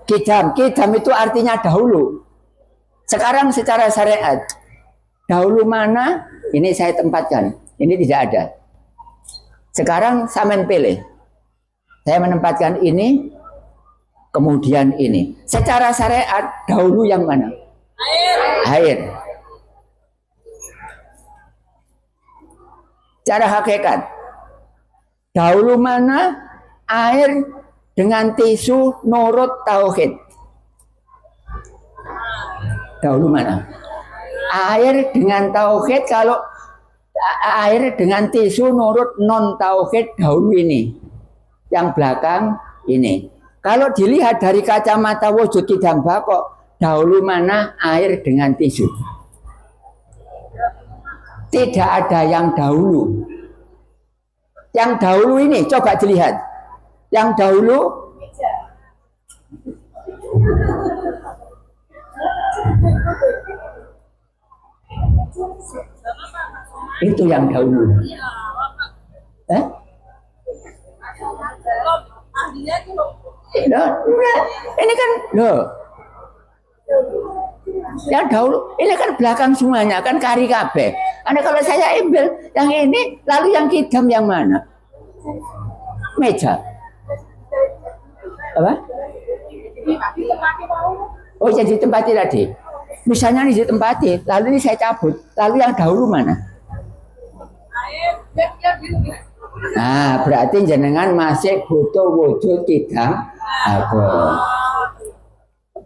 Speaker 1: Kidam. Kidam itu artinya dahulu. Sekarang secara syariat, dahulu mana? Ini saya tempatkan. Ini tidak ada. Sekarang sampean pilih. Saya menempatkan ini, kemudian ini. Secara syariat, dahulu yang mana? Air. Cara hakikat, dahulu mana? Air dengan tisu nurut tauhid. Dahulu mana? Air dengan tauhid. Kalau air dengan tisu nurut non tauhid, dahulu ini. Yang belakang ini. Kalau dilihat dari kacamata wujud kidam bako, dahulu mana? Air dengan tisu. Tidak ada yang dahulu. Yang dahulu ini coba dilihat. Yang dahulu itu yang dahulu. Ini kan loh. Yang dahulu ini kan belakang semuanya kan kari kabeh. Karena kalau saya ambil yang ini, lalu yang kidam yang mana? Meja. Apa? Oh, jadi tempati tadi. Misalnya ini ditempati, lalu ini saya cabut, lalu yang dahulu mana? Nah, berarti jenengan masih butuh wujud kidam.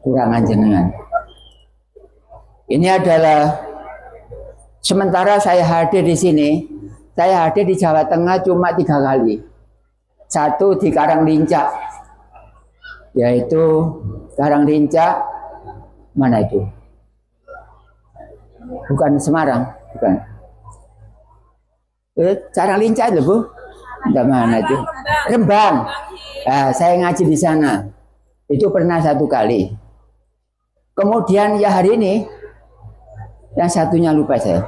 Speaker 1: Kurangan jenengan. Ini adalah sementara saya hadir di sini, saya hadir di Jawa Tengah cuma 3 kali. Satu di Karanglincak, yaitu Karanglincak mana itu? Bukan Semarang, bukan. Karanglincak itu, Bu? Enggak mana itu? Rembang. Nah, saya ngaji di sana. Itu pernah 1 kali. Kemudian ya hari ini, yang satunya lupa saya.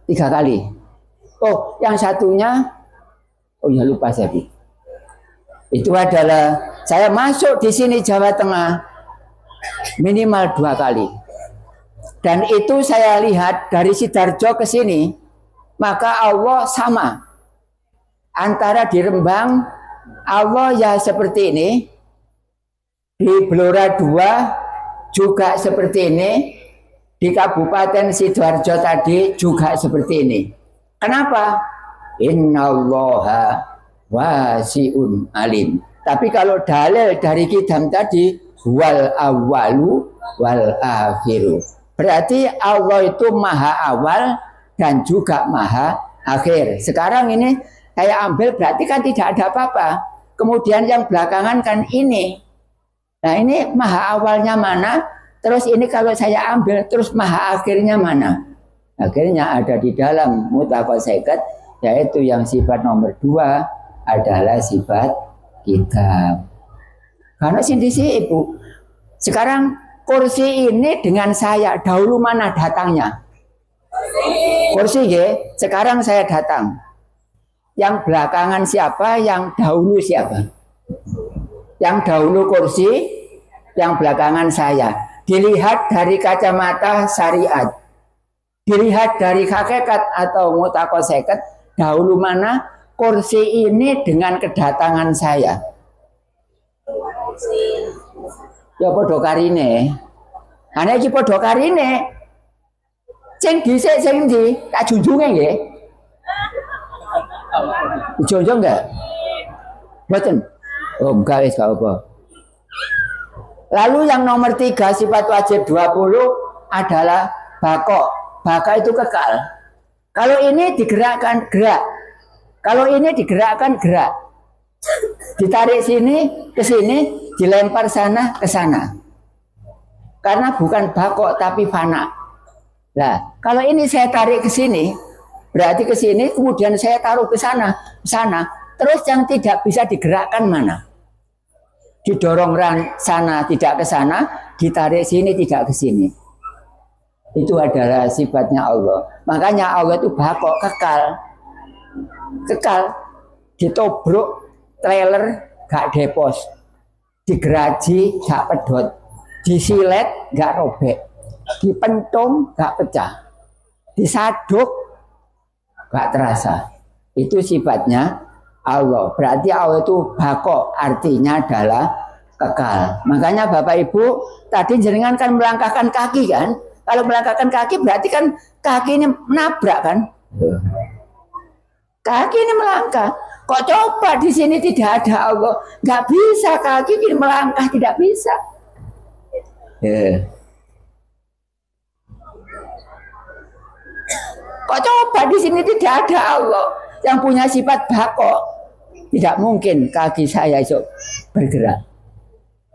Speaker 1: 3 kali. Oh, yang satunya, oh ya lupa saya. Itu adalah saya masuk di sini Jawa Tengah minimal 2 kali. Dan itu saya lihat dari Sidoarjo ke sini, maka Allah sama. Antara di Rembang, Allah ya seperti ini. Di Blora 2 juga seperti ini. Di Kabupaten Sidoarjo tadi juga seperti ini. Kenapa? Innallaha wasi'un alim. Tapi kalau dalil dari kidam tadi, wal awwalu wal akhiru. Berarti Allah itu maha awal dan juga maha akhir. Sekarang ini saya ambil berarti kan tidak ada apa-apa. Kemudian yang belakangan kan ini. Nah ini maha awalnya mana? Terus ini kalau saya ambil, terus maha akhirnya mana? Akhirnya ada di dalam mutlaqul saikat, yaitu yang sifat nomor 2 adalah sifat kitab. Karena sini Ibu, sekarang kursi ini dengan saya dahulu mana datangnya? Kursi ya, sekarang saya datang. Yang belakangan siapa? Yang dahulu siapa? Yang dahulu kursi, yang belakangan saya. Dilihat dari kacamata syariat, dilihat dari hakikat atau mutakoseket, dahulu mana kursi ini dengan kedatangan saya? Ya podo karine. Ana iki podo karine. Sing dhisik sing ndi? Tak junjunge nggih. Junjung enggak? Mboten. Oh, enggak wis gak apa. Lalu yang nomor 3 sifat wajib 20 adalah bako. Baka itu kekal. Kalau ini digerakkan gerak. Kalau ini digerakkan gerak. Ditarik sini ke sini, dilempar sana ke sana. Karena bukan bako tapi fana. Nah, kalau ini saya tarik ke sini, berarti ke sini, kemudian saya taruh ke sana, terus yang tidak bisa digerakkan mana? Didorong sana tidak ke sana, ditarik sini tidak ke sini. Itu adalah sifatnya Allah. Makanya Allah itu bako, kekal. Kekal. Ditobruk trailer gak depos. Digeraji gak pedot. Disilet gak robek. Dipentung gak pecah, disaduk gak terasa. Itu sifatnya Allah. Berarti Allah itu bako, artinya adalah kekal. Makanya Bapak Ibu tadi jenengan kan melangkahkan kaki kan? Kalau melangkahkan kaki berarti kan kaki ini menabrak kan? Kaki ini melangkah. Kok coba di sini tidak ada Allah? Gak bisa, kaki ini melangkah tidak bisa. Kok coba di sini tidak ada Allah yang punya sifat bako? Tidak mungkin kaki saya itu bergerak.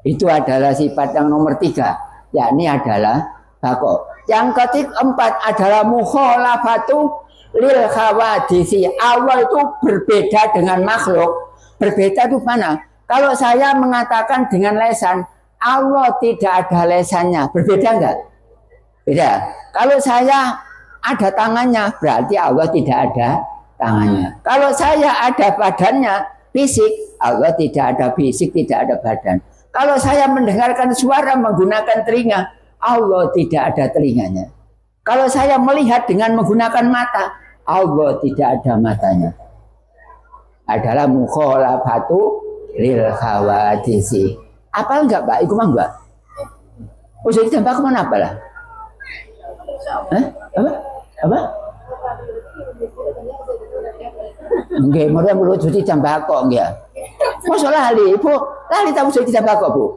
Speaker 1: Itu adalah sifat yang nomor 3, yakni adalah bako. Yang keempat adalah mukhalafatu lil khawadisi. Allah itu berbeda dengan makhluk. Berbeda itu mana? Kalau saya mengatakan dengan lesan, Allah tidak ada lesannya. Berbeda enggak? Beda. Kalau saya ada tangannya, berarti Allah tidak ada tangannya. Kalau saya ada badannya, fisik, Allah tidak ada fisik, tidak ada badan. Kalau saya mendengarkan suara menggunakan telinga, Allah tidak ada telinganya. Kalau saya melihat dengan menggunakan mata, Allah tidak ada matanya. Adalah mukhalafatu lil khawadisi. Apa enggak Pak? Iku mah enggak? Oh, jadi tambah kemana apa lah? Apa? Nggih, mudah-mudahan cuci tambah kok nggih. Mosok lali, Bu. Lali tahu cuci tambah kok, Bu.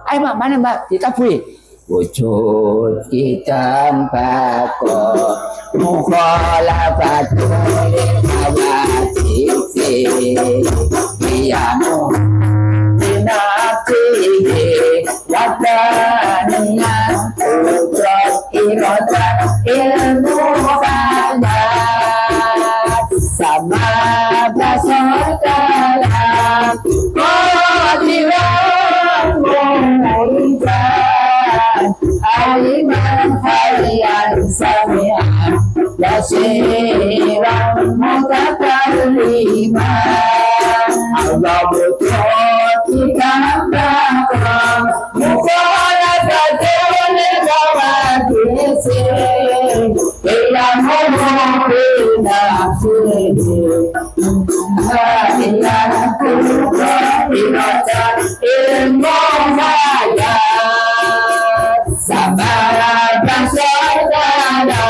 Speaker 1: Ayo Mbak, mana Mbak? Ditabui. Wujud tambah kok. Mukhalafatu lil khawadisi. Iyamu binafsihi wadaniya udrat irodat ilmu badat sama basar dalam qadiran muridan aliman harian sami'an yasiran mutakalliman Allah butuh tambahkan mukhalafatul khawadisi ilmu binafsihi ilmu hayat sabar dan saudara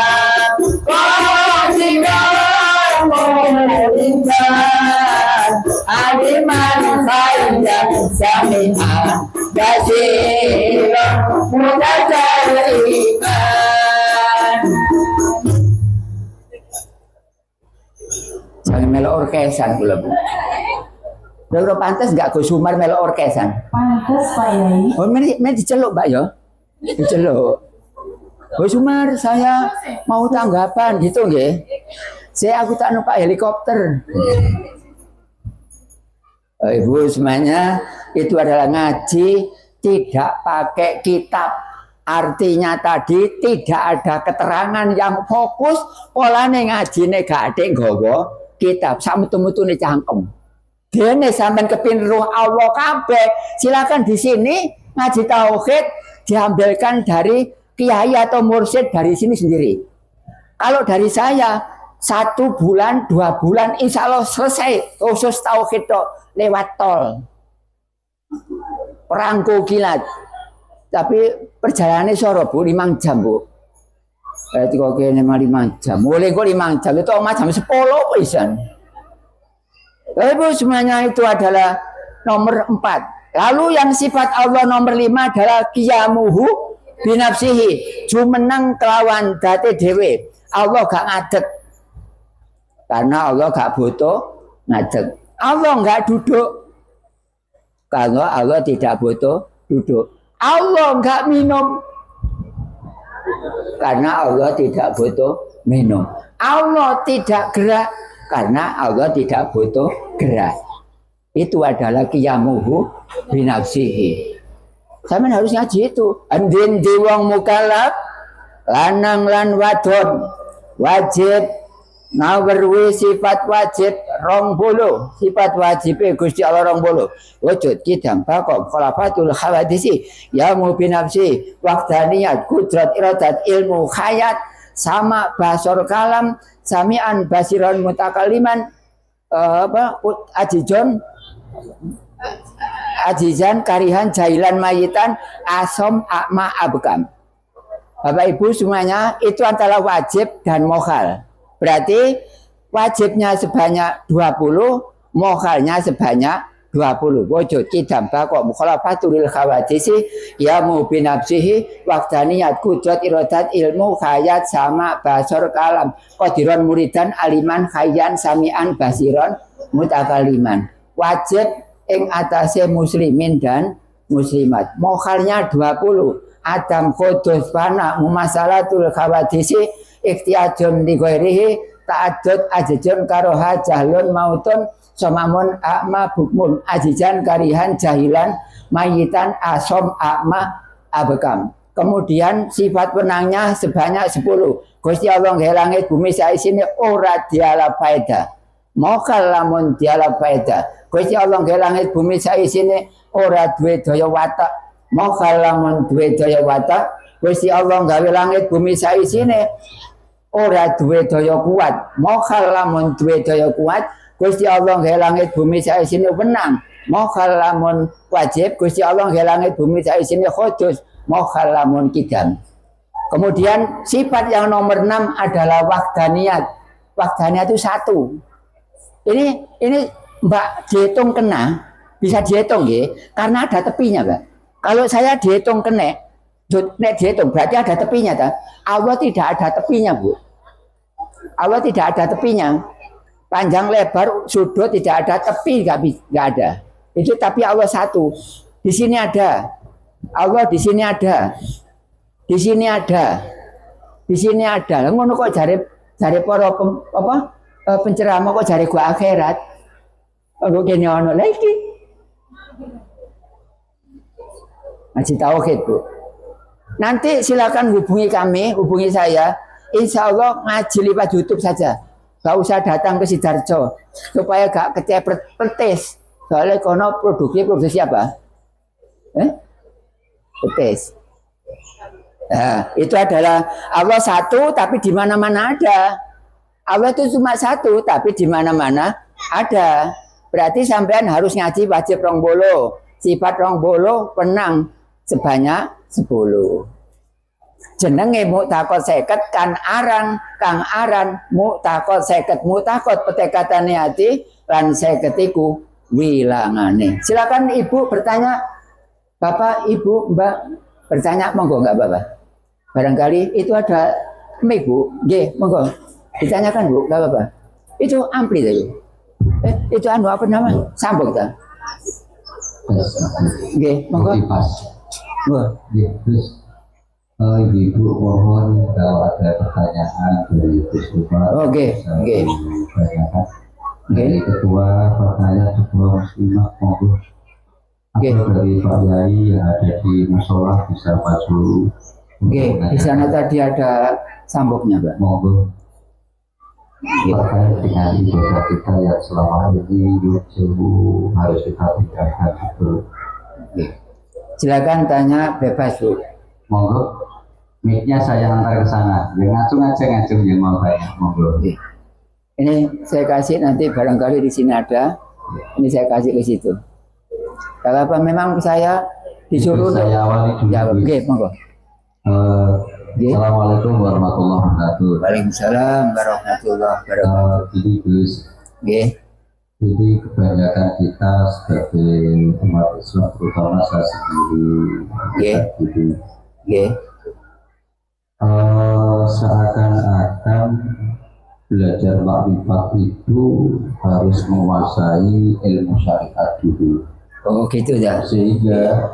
Speaker 1: qadiran muridan aliman khayyan sami'an basiran mutakalliman. Jangan melok orkesan kula Bu. Lho pantes enggak Go Sumar melok orkesan?
Speaker 2: Pantes Pak Yai.
Speaker 1: Oh, men diceluk Mbak ya? Diceluk. Go Sumar, saya mau tanggapan gitu nggih. Aku tak numpak helikopter. Ibu semuanya itu adalah ngaji tidak pakai kitab. Artinya tadi tidak ada keterangan yang fokus. Polane ngajine gak ada nggawa kitab. Samutu-mutune cangkem. Dene sampean kepin ruh Allah kabeh. Silakan di sini ngaji tauhid diambilkan dari kiai atau mursyid dari sini sendiri. Kalau dari saya 1 bulan 2 bulan insya Allah selesai khusus tauhid lewat tol perangko kilat. Tapi perjalanannya sore Bu 5 jam Bu. Berarti kok kene 5 jam. Mulai kok 5 jam itu jam 10 pisan. Ibu semuanya itu adalah nomor 4. Lalu yang sifat Allah nomor 5 adalah qiyamuhu binafsihi. Jumeneng kelawan date dhewe. Allah gak ngadeg. Karena Allah gak butuh ngadeg. Allah gak duduk. Karena Allah tidak butuh duduk. Allah gak minum. Karena Allah tidak butuh minum. Allah tidak gerak. Karena Allah tidak butuh gerak. Itu adalah qiyamuhu binafsihi. Sampeyan harus ngaji itu. Andin di wong mukallaf lanang lan wadon wajib ngawerwi sifat wajib 20. Sifat wajib Gusti Allah 20. Wujud kidam bakom khalafatul hawadisi ya mu binafsi waqdaniyat kudrat iradat ilmu khayat sama basor kalam samian basiron mutakaliman ajizan karihan jahilan mayitan asom akma abkam. Bapak Ibu semuanya itu antara wajib dan mokhal. Berarti wajibnya sebanyak 20, mokhalnya sebanyak 20. Wujud kidam bakom khalafatul khawadisi ya mu binafsihi waqdaniyat kudrat iradat ilmu khayat sama basor kalam qadiron muridan aliman khayyan samian basiron mutakaliman. Wajib ing atase muslimin dan muslimat. Mokhalnya 20. Adam kudus fana mumasalatul khawadisi ikhtiyajun li ghairihi ta'addud ajjun karoha jahlun mautun somamun akma bukmun ajijan karihan jahilan mayitan asom akma abekam. Kemudian sifat penangnya sebanyak 10. Gusti Allah nggih langit bumi saisine ora diala faedah. Mokal lamun diala faedah. Gusti Allah nggih langit bumi saisine ora duwe daya watak. Mokal lamun duwe daya watak. Gusti Allah gawe langit bumi saisine ora duwe daya kuat. Mokal lamun duwe daya kuat. Gusti Allah gawe langit bumi saisine wenang. Mokal lamun wajib. Gusti Allah gawe langit bumi saisine khusus. Mokal lamun kidam. Kemudian sifat yang nomor 6 adalah wahdaniyat. Wahdaniyat itu 1. Ini Mbak dihitung kena, bisa dihitung ya, karena ada tepinya Mbak. Kalau saya dihitung kena, nek dihitung berarti ada tepinya tak? Allah tidak ada tepinya Bu. Allah tidak ada tepinya. Panjang lebar sudut tidak ada tepi, nggak ada. Itu tapi Allah 1. Di sini ada. Allah di sini ada. Di sini ada. Di sini ada. Ngono kok jare para penceramah kok jare gua akhirat. Kok kene ono lagi. Masih tauhid Bu. Nanti silakan hubungi kami, hubungi saya. Insya Allah ngaji lewat YouTube saja. Gak usah datang ke Sidarjo supaya gak kecepret petis. Soalnya kono produksi apa? Petis. Nah, itu adalah Allah 1 tapi di mana-mana ada. Allah itu cuma 1 tapi di mana-mana ada. Berarti sampean harus ngaji wajib 20. Sifat 20 penang sebanyak 10. Jenenge muktakot 50 kan aran kang aran muktakot 50. Muktakot petekatane ati lan 50 iku wilangane. Silakan Ibu bertanya. Bapak, Ibu, Mbak bertanya monggo enggak Bapak? Barangkali itu ada mic Bu. Nggih, monggo. Ditanyakan Bu, enggak apa-apa. Itu ampli tadi. Itu anu apa nama? Sambung ta? Nggih, monggo. Wah,
Speaker 3: ya, terus Ibu mohon kalau ada pertanyaan dari Gus Umar.
Speaker 1: Oke.
Speaker 3: Tanyakan. Dari ketua Fataya Ketua Muslimat monggo. Atau dari Pak Yai yang ada di musola bisa maju.
Speaker 1: Oke, di sana tadi ada samboknya, Pak.
Speaker 3: Monggo. Terkait dengan ibadah kita yang selama ini jauh harus kita tinggalkan itu.
Speaker 1: Silakan tanya bebas, Bu.
Speaker 3: Monggo. Mic-nya saya antar ke sana. Yang ngacung yang mau tanya. Monggo.
Speaker 1: Ini saya kasih nanti barangkali di sini ada. Ini saya kasih ke situ. Kalau apa memang saya disuruh
Speaker 3: saya awali dulu.
Speaker 1: Ya, oke, monggo.
Speaker 3: Assalamualaikum warahmatullahi wabarakatuh.
Speaker 1: Waalaikumsalam warahmatullahi wabarakatuh.
Speaker 3: Ini Gus. Jadi kebanyakan kita sebagai umat Islam, terutama saya sendiri, seakan-akan belajar makrifat itu harus menguasai ilmu syariat dulu.
Speaker 1: Oh gitu ya.
Speaker 3: Sehingga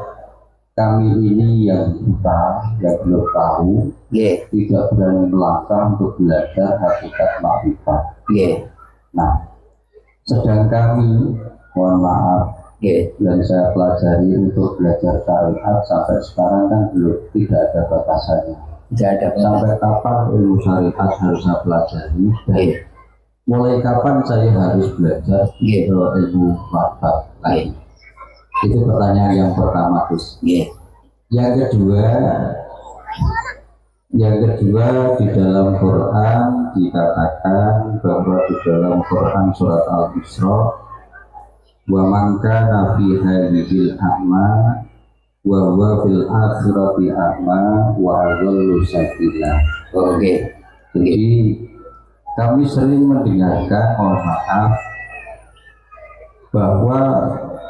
Speaker 3: kami ini yang buta, yang belum tahu, tidak berani melangkah untuk belajar hakikat makrifat. Nah, sedang kami, mohon maaf, dan saya pelajari untuk belajar syariat sampai sekarang kan belum, tidak ada batasannya.
Speaker 1: Tidak ada batasan.
Speaker 3: Sampai kapan ilmu syariat harus saya pelajari? Mulai kapan saya harus belajar ilmu makrifat lagi? Itu pertanyaan yang pertama, Gus. Yang kedua di dalam Quran dikatakan bahwa di dalam Quran surat Al-Isra, wa man kana fi hadhil a'ma wa huwa fil akhirati a'ma wa adallu sabila. Oke. Jadi kami sering mendengarkan, mohon maaf, bahwa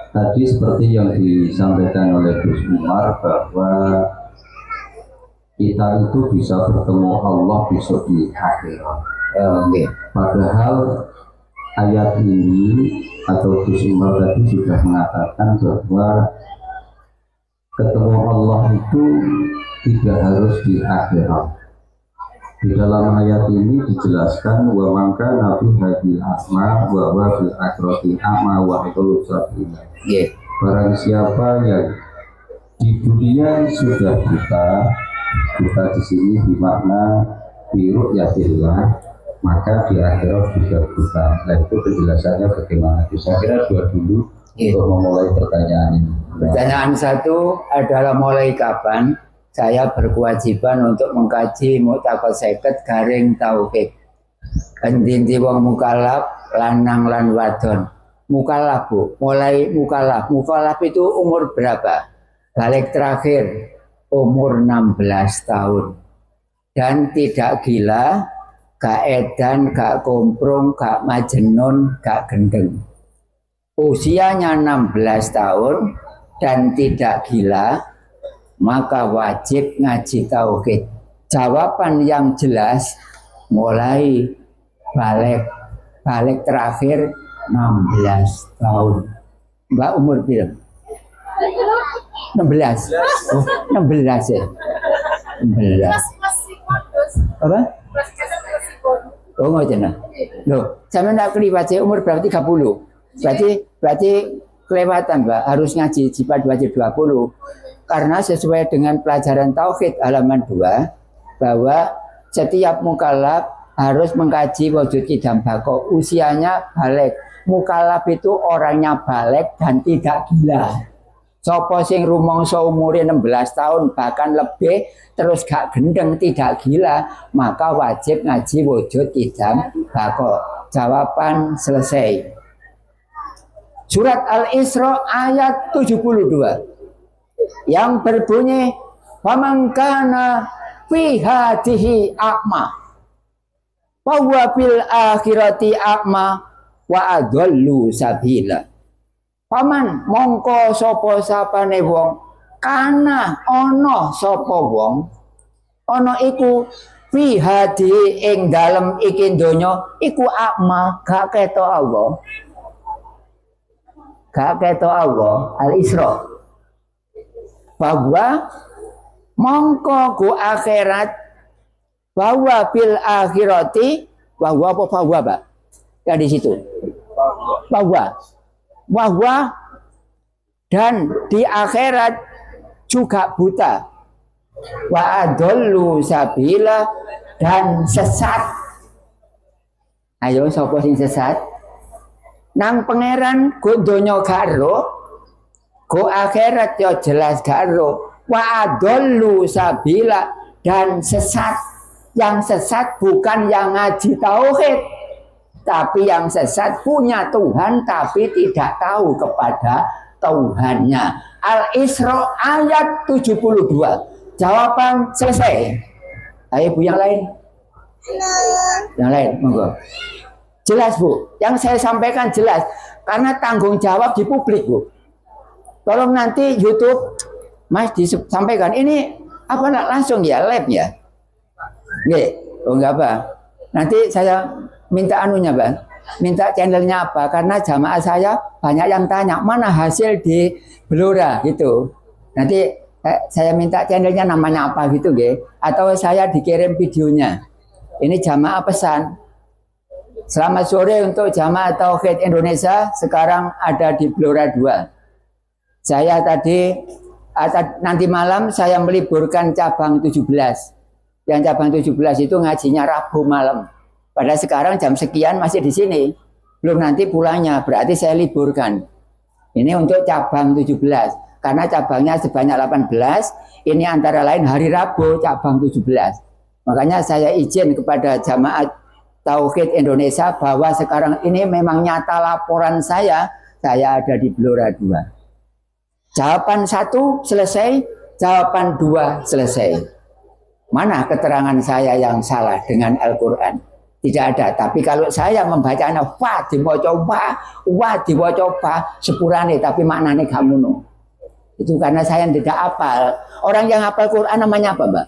Speaker 3: tadi seperti yang disampaikan oleh Gus Umar bahwa kita itu bisa bertemu Allah besok di akhirat. Padahal ayat ini atau Gus Umar tadi sudah mengatakan bahwa ketemu Allah itu tidak harus di akhirat. Di dalam ayat ini dijelaskan wa man kana fi hadhil asma wa huwa fil akhirati a'ma wa adallu sabila. Barang siapa yang di dunia sudah buta di sini bermakna biru yatillah, maka di akhirat juga buta. Nah itu penjelasannya bagaimana? Saya kira dua dulu untuk memulai pertanyaan ini.
Speaker 1: Pertanyaan satu adalah mulai kapan saya berkewajiban untuk mengkaji Mu'taqad Seket garing tauhid. Endi wong mukallaf lanang lan wadon. Mukallaf, Bu, mulai mukallaf. Mukallaf itu umur berapa? Balik terakhir umur 16 tahun. Dan tidak gila, gak edan, gak komprong, gak majnun, gak gendeng. Usianya 16 tahun dan tidak gila, maka wajib ngaji tauhid. Jawaban yang jelas mulai balik terakhir 16 tahun. Mbak umur berapa? 16. Oh, 16 ya. 16. Apa? Oh, ngoten nah. Loh, sampeyan nak kliwat umur berarti 30. Berarti kelewatan, Mbak. Harus ngaji sifat wajib 20. Karena sesuai dengan pelajaran tauhid halaman 2 bahwa setiap mukallaf harus mengkaji wujud qidam baqo. Usianya balik. Mukallaf itu orangnya balik dan tidak gila. Sopo sing rumangsa umure 16 tahun bahkan lebih terus gak gendeng tidak gila, maka wajib ngaji wujud qidam baqo. Jawaban selesai. Surat Al-Isra ayat 72 yang berbunyi faman kana fi hadhihi a'ma wa huwa fil akhirati a'ma wa adallu sabila. Paman mongko sapa sapane wong kana ana sapa wong ana iku fi hadi ing dalem iki donya iku a'ma gak ketok Allah. Gak ketok Allah. Al-Isra. Bahwa mongko ku akhirat bahwa bil akhirati bahwa apa bahwa Pak? Ya di situ. Wahwa dan di akhirat juga buta. Wa adallu sabila dan sesat. Ayo sapa sing sesat? Nang pangeran go donya karo, go akhirat yo jelas karo. Wa adallu sabila dan sesat. Yang sesat bukan yang ngaji tauhid, tapi yang sesat punya Tuhan tapi tidak tahu kepada Tuhannya. Al-Isra ayat 72. Jawaban selesai. Ayo Bu yang lain. Yang lain, monggo. Jelas Bu, yang saya sampaikan jelas karena tanggung jawab di publik Bu. Tolong nanti YouTube Mas disampaikan ini apa langsung ya live ya. Nggih, oh enggak apa. Nanti saya minta anunya, Bang. Minta channelnya apa? Karena jamaah saya banyak yang tanya, mana hasil di Blora gitu. Nanti saya minta channelnya namanya apa gitu, nggih. Atau saya dikirim videonya. Ini jamaah pesan. Selamat sore untuk jamaah Tauhid Indonesia, sekarang ada di Blora 2. Saya tadi nanti malam saya meliburkan cabang 17. Yang cabang 17 itu ngajinya Rabu malam. Pada sekarang jam sekian masih di sini. Belum nanti pulangnya, berarti saya liburkan. Ini untuk cabang 17. Karena cabangnya sebanyak 18. Ini antara lain hari Rabu cabang 17. Makanya saya izin kepada jamaah Tauhid Indonesia bahwa sekarang ini memang nyata laporan saya ada di Blora 2. Jawaban 1 selesai, jawaban 2 selesai. Mana keterangan saya yang salah dengan Al-Quran? Tidak ada. Tapi kalau saya membacanya wah diwoco sepurane tapi maknanya gak ngono. Itu karena saya tidak hafal. Orang yang hafal Quran namanya apa, Mbak?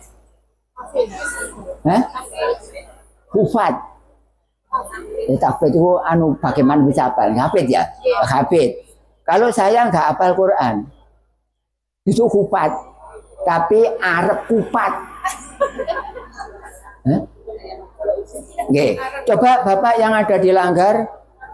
Speaker 1: Hufad. Tahfidz itu bagaimana bisa hafal? Hafid ya? Hafid. Kalau saya nggak hafal Quran, itu hufad. Tapi Arab kupat. Oke, coba Bapak yang ada di Langgar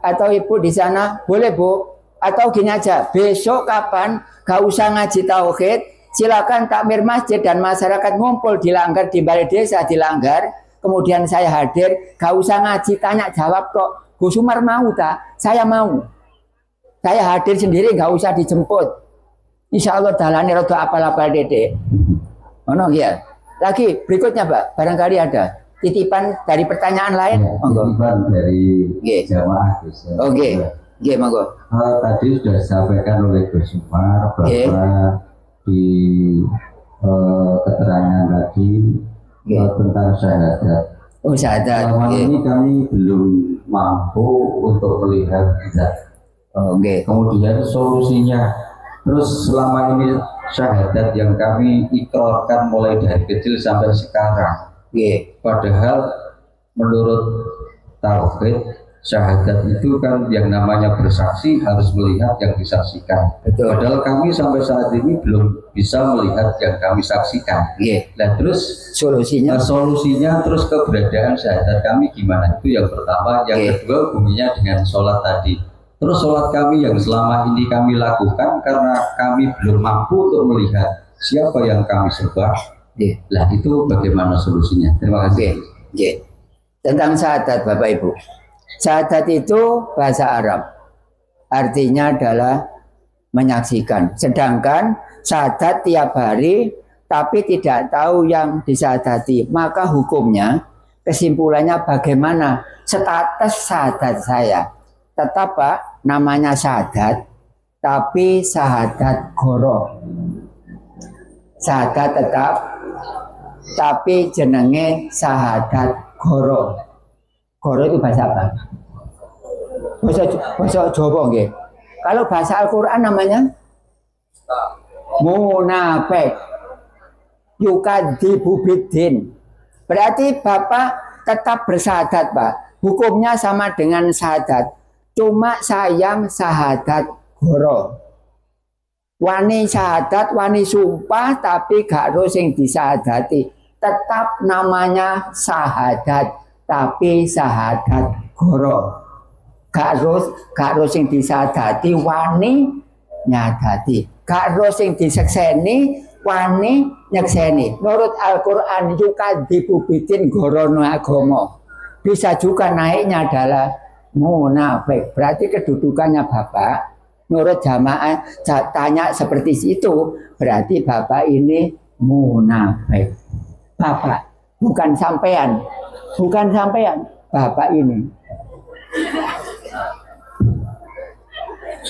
Speaker 1: atau Ibu di sana, boleh Bu? Atau gini aja, besok kapan gak usah ngaji tauhid, silakan takmir masjid dan masyarakat ngumpul di Langgar, di balai desa di Langgar, kemudian saya hadir, gak usah ngaji tanya jawab kok. Gus Umar mau tak? Saya mau. Saya hadir sendiri, gak usah dijemput. Insya Allah dalane rada apal-apal dede. Ono ya. Lagi berikutnya Pak, barangkali ada titipan dari pertanyaan lain.
Speaker 3: Titipan dari jamaah.
Speaker 1: Oke, monggo.
Speaker 3: Tadi sudah disampaikan oleh Gus Umar bahwa di keterangan tadi tentang syahadat.
Speaker 1: Oh syahadat.
Speaker 3: Ini kami belum mampu untuk melihat zat. Kemudian solusinya, terus selama ini syahadat yang kami ikrarkan mulai dari kecil sampai sekarang. Padahal menurut tauhid syahadat itu kan yang namanya bersaksi harus melihat yang disaksikan. Betul. Padahal kami sampai saat ini belum bisa melihat yang kami saksikan. Nah terus solusinya terus keberadaan syahadat kami gimana? Itu yang pertama. Yang kedua hubungannya dengan sholat tadi. Terus sholat kami yang selama ini kami lakukan karena kami belum mampu untuk melihat siapa yang kami sembah. Lah itu bagaimana solusinya? Terima kasih.
Speaker 1: Tentang syahadat Bapak Ibu. Syahadat itu bahasa Arab. Artinya adalah menyaksikan. Sedangkan syahadat tiap hari tapi tidak tahu yang disyahadati. Maka hukumnya, kesimpulannya bagaimana status syahadat saya. Tetap Pak, namanya syahadat, tapi syahadat goro. Syahadat tetap, tapi jenenge syahadat goro. Goro itu bahasa apa? Bahasa Jawa nggih. Kalau bahasa Al-Quran namanya munafik. Yukadzibu biddin. Berarti Bapak tetap bersyahadat Pak. Hukumnya sama dengan syahadat. Cuma sayang syahadat goro. Wani syahadat, wani sumpah, tapi gak harus yang disyahadati. Tetap namanya syahadat, tapi syahadat goro. gak ro sing disadati wani nyadati, gak ro sing disekseni wani nyekseni. Menurut Al-Quran yukadibu bidin gorono agama, bisa juga naiknya adalah munafik. Berarti kedudukannya bapak menurut jamaah tanya seperti itu, berarti bapak ini munafik. Bapak, bukan sampean, bapak ini.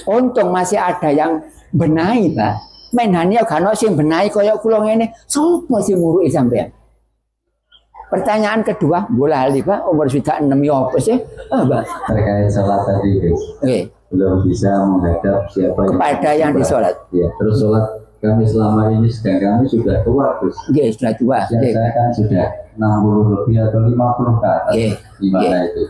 Speaker 1: Untung masih ada yang benahi, Pak. Menhani kano sing benahi koyok kula ngene, sapa sing nguruki sampean? Pertanyaan kedua, bola ali Pak, umur sudah 6 ya apa sih? Pak.
Speaker 3: Terkait sholat tadi, belum bisa menghadap siapa
Speaker 1: kepada yang disolat.
Speaker 3: Ya, terus sholat kami selama ini sedang kami sudah tua, terus.
Speaker 1: Sudah tua.
Speaker 3: Saya kan sudah 60 lebih atau 50 ke atas. Gimana itu?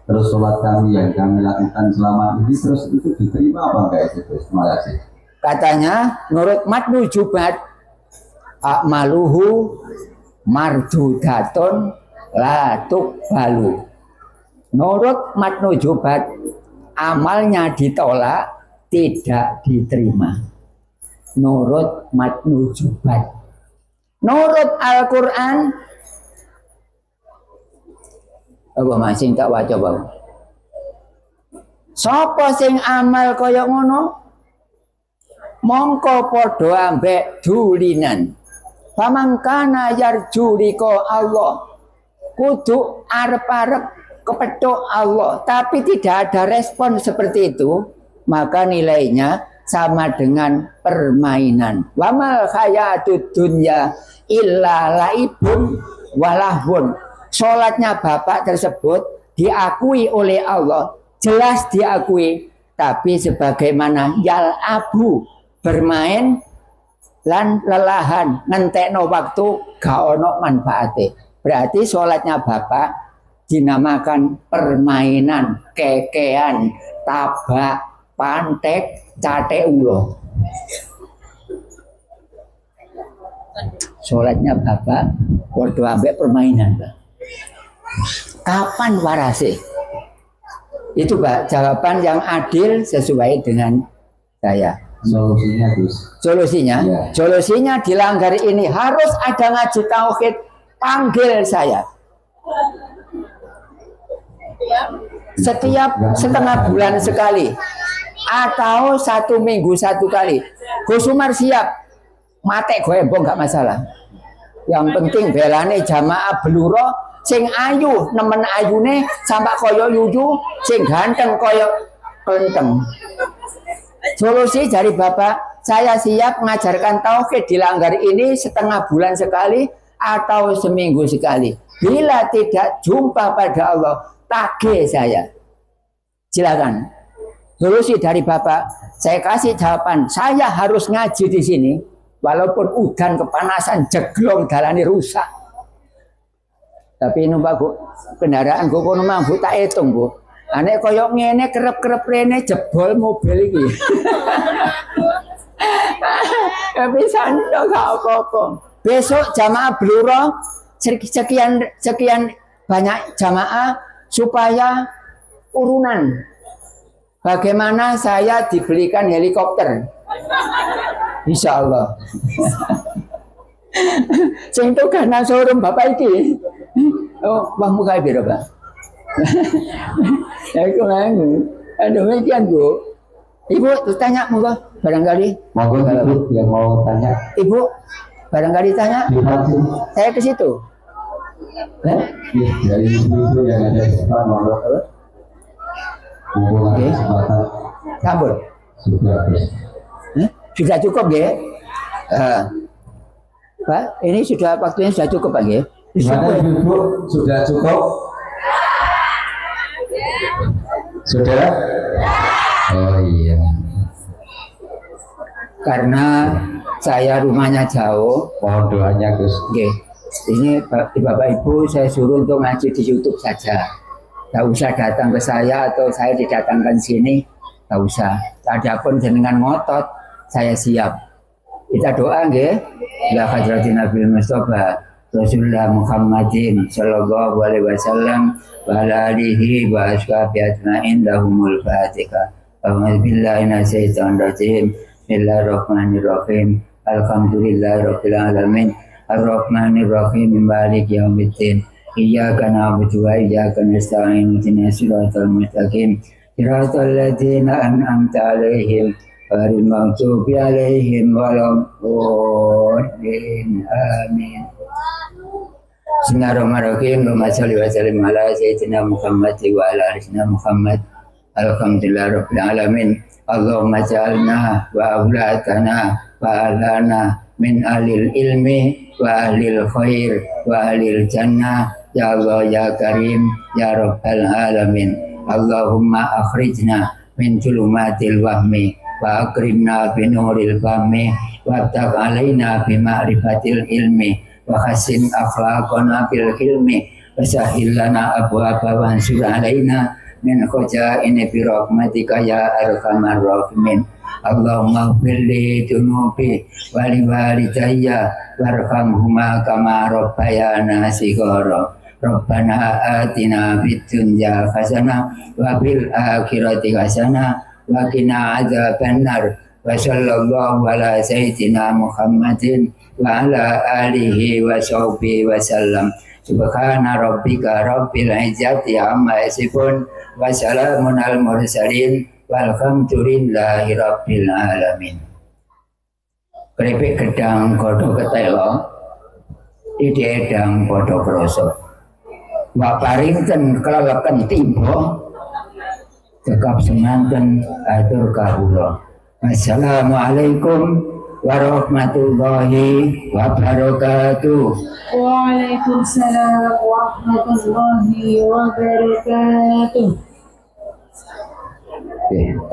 Speaker 3: Terus sholat kami yang kami lakukan selama ini terus itu diterima apa enggak itu? Terima kasih.
Speaker 1: Katanya menurut Matnu Jubat akmaluhu marjudatun la tuqbalu. Menurut Matnu Jubat amalnya ditolak, tidak diterima. Menurut Matnu Jubat. Menurut Al-Quran apa masing tak waca bang? Sapa sing amal kaya ngono? Mongko padha ambek dulinan. Pamangkana yarju riko Allah. Kudu arep-arep kepethuk Allah, tapi tidak ada respon seperti itu, maka nilainya sama dengan permainan. Wamal hayatud dunya illa laibun walahun. Sholatnya bapak tersebut diakui oleh Allah, jelas diakui, tapi sebagaimana yal abu, bermain lan lelahan, ngentekno waktu gak ono manfaate. Berarti sholatnya bapak dinamakan permainan, kekean, tabak, pantek, cate ulo. Sholatnya bapak waktu ambek permainan, Pak. Kapan warase? Itu Pak, jawaban yang adil sesuai dengan saya.
Speaker 3: Solusinya Gus.
Speaker 1: Solusinya, ya. Solusinya dilanggar ini harus ada ngaji tauhid, panggil saya. Setiap setengah bulan sekali atau 1 minggu 1 kali. Gus Umar siap, mate goembong gak masalah. Yang penting belane jamaah beluro sing ayu nemen ayune sampai koyo yuyu, sing ganteng koyo kelenteng. Solusi dari bapak, saya siap mengajarkan tauhid di langgar ini setengah bulan sekali atau seminggu sekali. Bila tidak jumpa pada Allah, tagih saya. Silakan. Solusi dari bapak, saya kasih jawaban. Saya harus ngaji di sini, walaupun udan kepanasan, jeglong dalane rusak. Tapi numpak kendaraan gue kono mampu tak hitung bu. Anek koyok ngene kerep rene jebol mobil iki. Tapi sandok gak apa-apa. Besok jamaah bluro sekian banyak jamaah supaya urunan. Bagaimana saya dibelikan helikopter? Insya Allah. Sing itu karena showroom bapak iki. Oh, bang muka biru Pak. Aku nganu. Demikian Bu. Ibu tanya muka barangkali.
Speaker 3: Monggo Ibu yang mau tanya.
Speaker 1: Ibu barangkali tanya. Saya ke situ.
Speaker 3: Dari ibu yang ada di depan monggo.
Speaker 1: Oke. Sambut. Sudah cukup ya? Pak, ini sudah waktunya sudah cukup Pak ya?
Speaker 3: Gimana Ibu? Sudah cukup? Sudah? Oh iya.
Speaker 1: Karena saya rumahnya jauh.
Speaker 3: Mohon doanya Gus.
Speaker 1: Oke. Ini Bapak Ibu saya suruh untuk ngaji di YouTube saja. Tak usah datang ke saya atau saya didatangkan sini. Tak usah. Adapun jenengan ngotot, saya siap. Kita doa nggih. Ya hadratin Nabi Mustafa. Rasulullah Muhammadin sallallahu alaihi wasallam wa ala alihi wa ashabihi ajma'in lahumul fatihah. A'udzu billahi minasyaitonir rajim. Bismillahirrahmanirrahim. Alhamdulillahirabbil alamin. Arrahmanir rahim. Maliki yaumiddin. Iyyaka na'budu wa iyyaka nasta'in. Ihdinas siratal mustaqim. Siratal ladzina an'amta 'alaihim ghairil maghdubi 'alaihim waladdallin. Amin. Bismillahirrahmanirrahim. Allahumma shalli wa sallim ala sayyidina Muhammad wa ala ali sayyidina Muhammad. Alhamdulillahirabbil alamin. Allahumma ja'alna wa auladana wa alana min ahlil ilmi wa ahlil khair wa ahlil jannah ya Allah ya Karim ya Rabbal alamin. Allahumma akhrijna min zulumatil wahmi wa akrimna bi nuril fahmi wa ftah alaina bi ma'rifatil ilmi wa hassin akhlaqana bil hilmi wa sahhil lana abwaaba wa ansur alaina min khazaini bi rahmatika ya arhamar rahimin. Allahumma ighfirli dunubi wa li walidayya warhamhuma kama rabbayana shighara. Rabbana atina fid dunya hasanah wa fil akhirati hasanah wa qina adzabannar. Wa sallallahu ala sayyidina Muhammadin wa ala alihi wa sahbihi wa sallam. Subhana rabbika rabbil izzati amma yasifun wa salamun al mursalin walhamdulillahi rabbil alamin. Kripik gedang godho ketelo titik edang padha krasa. Wa paringken keleleken tiba cekap semanten atur kawula. Assalamualaikum warahmatullahi wabarakatuh.
Speaker 2: Waalaikumsalam warahmatullahi wabarakatuh.
Speaker 1: Okay.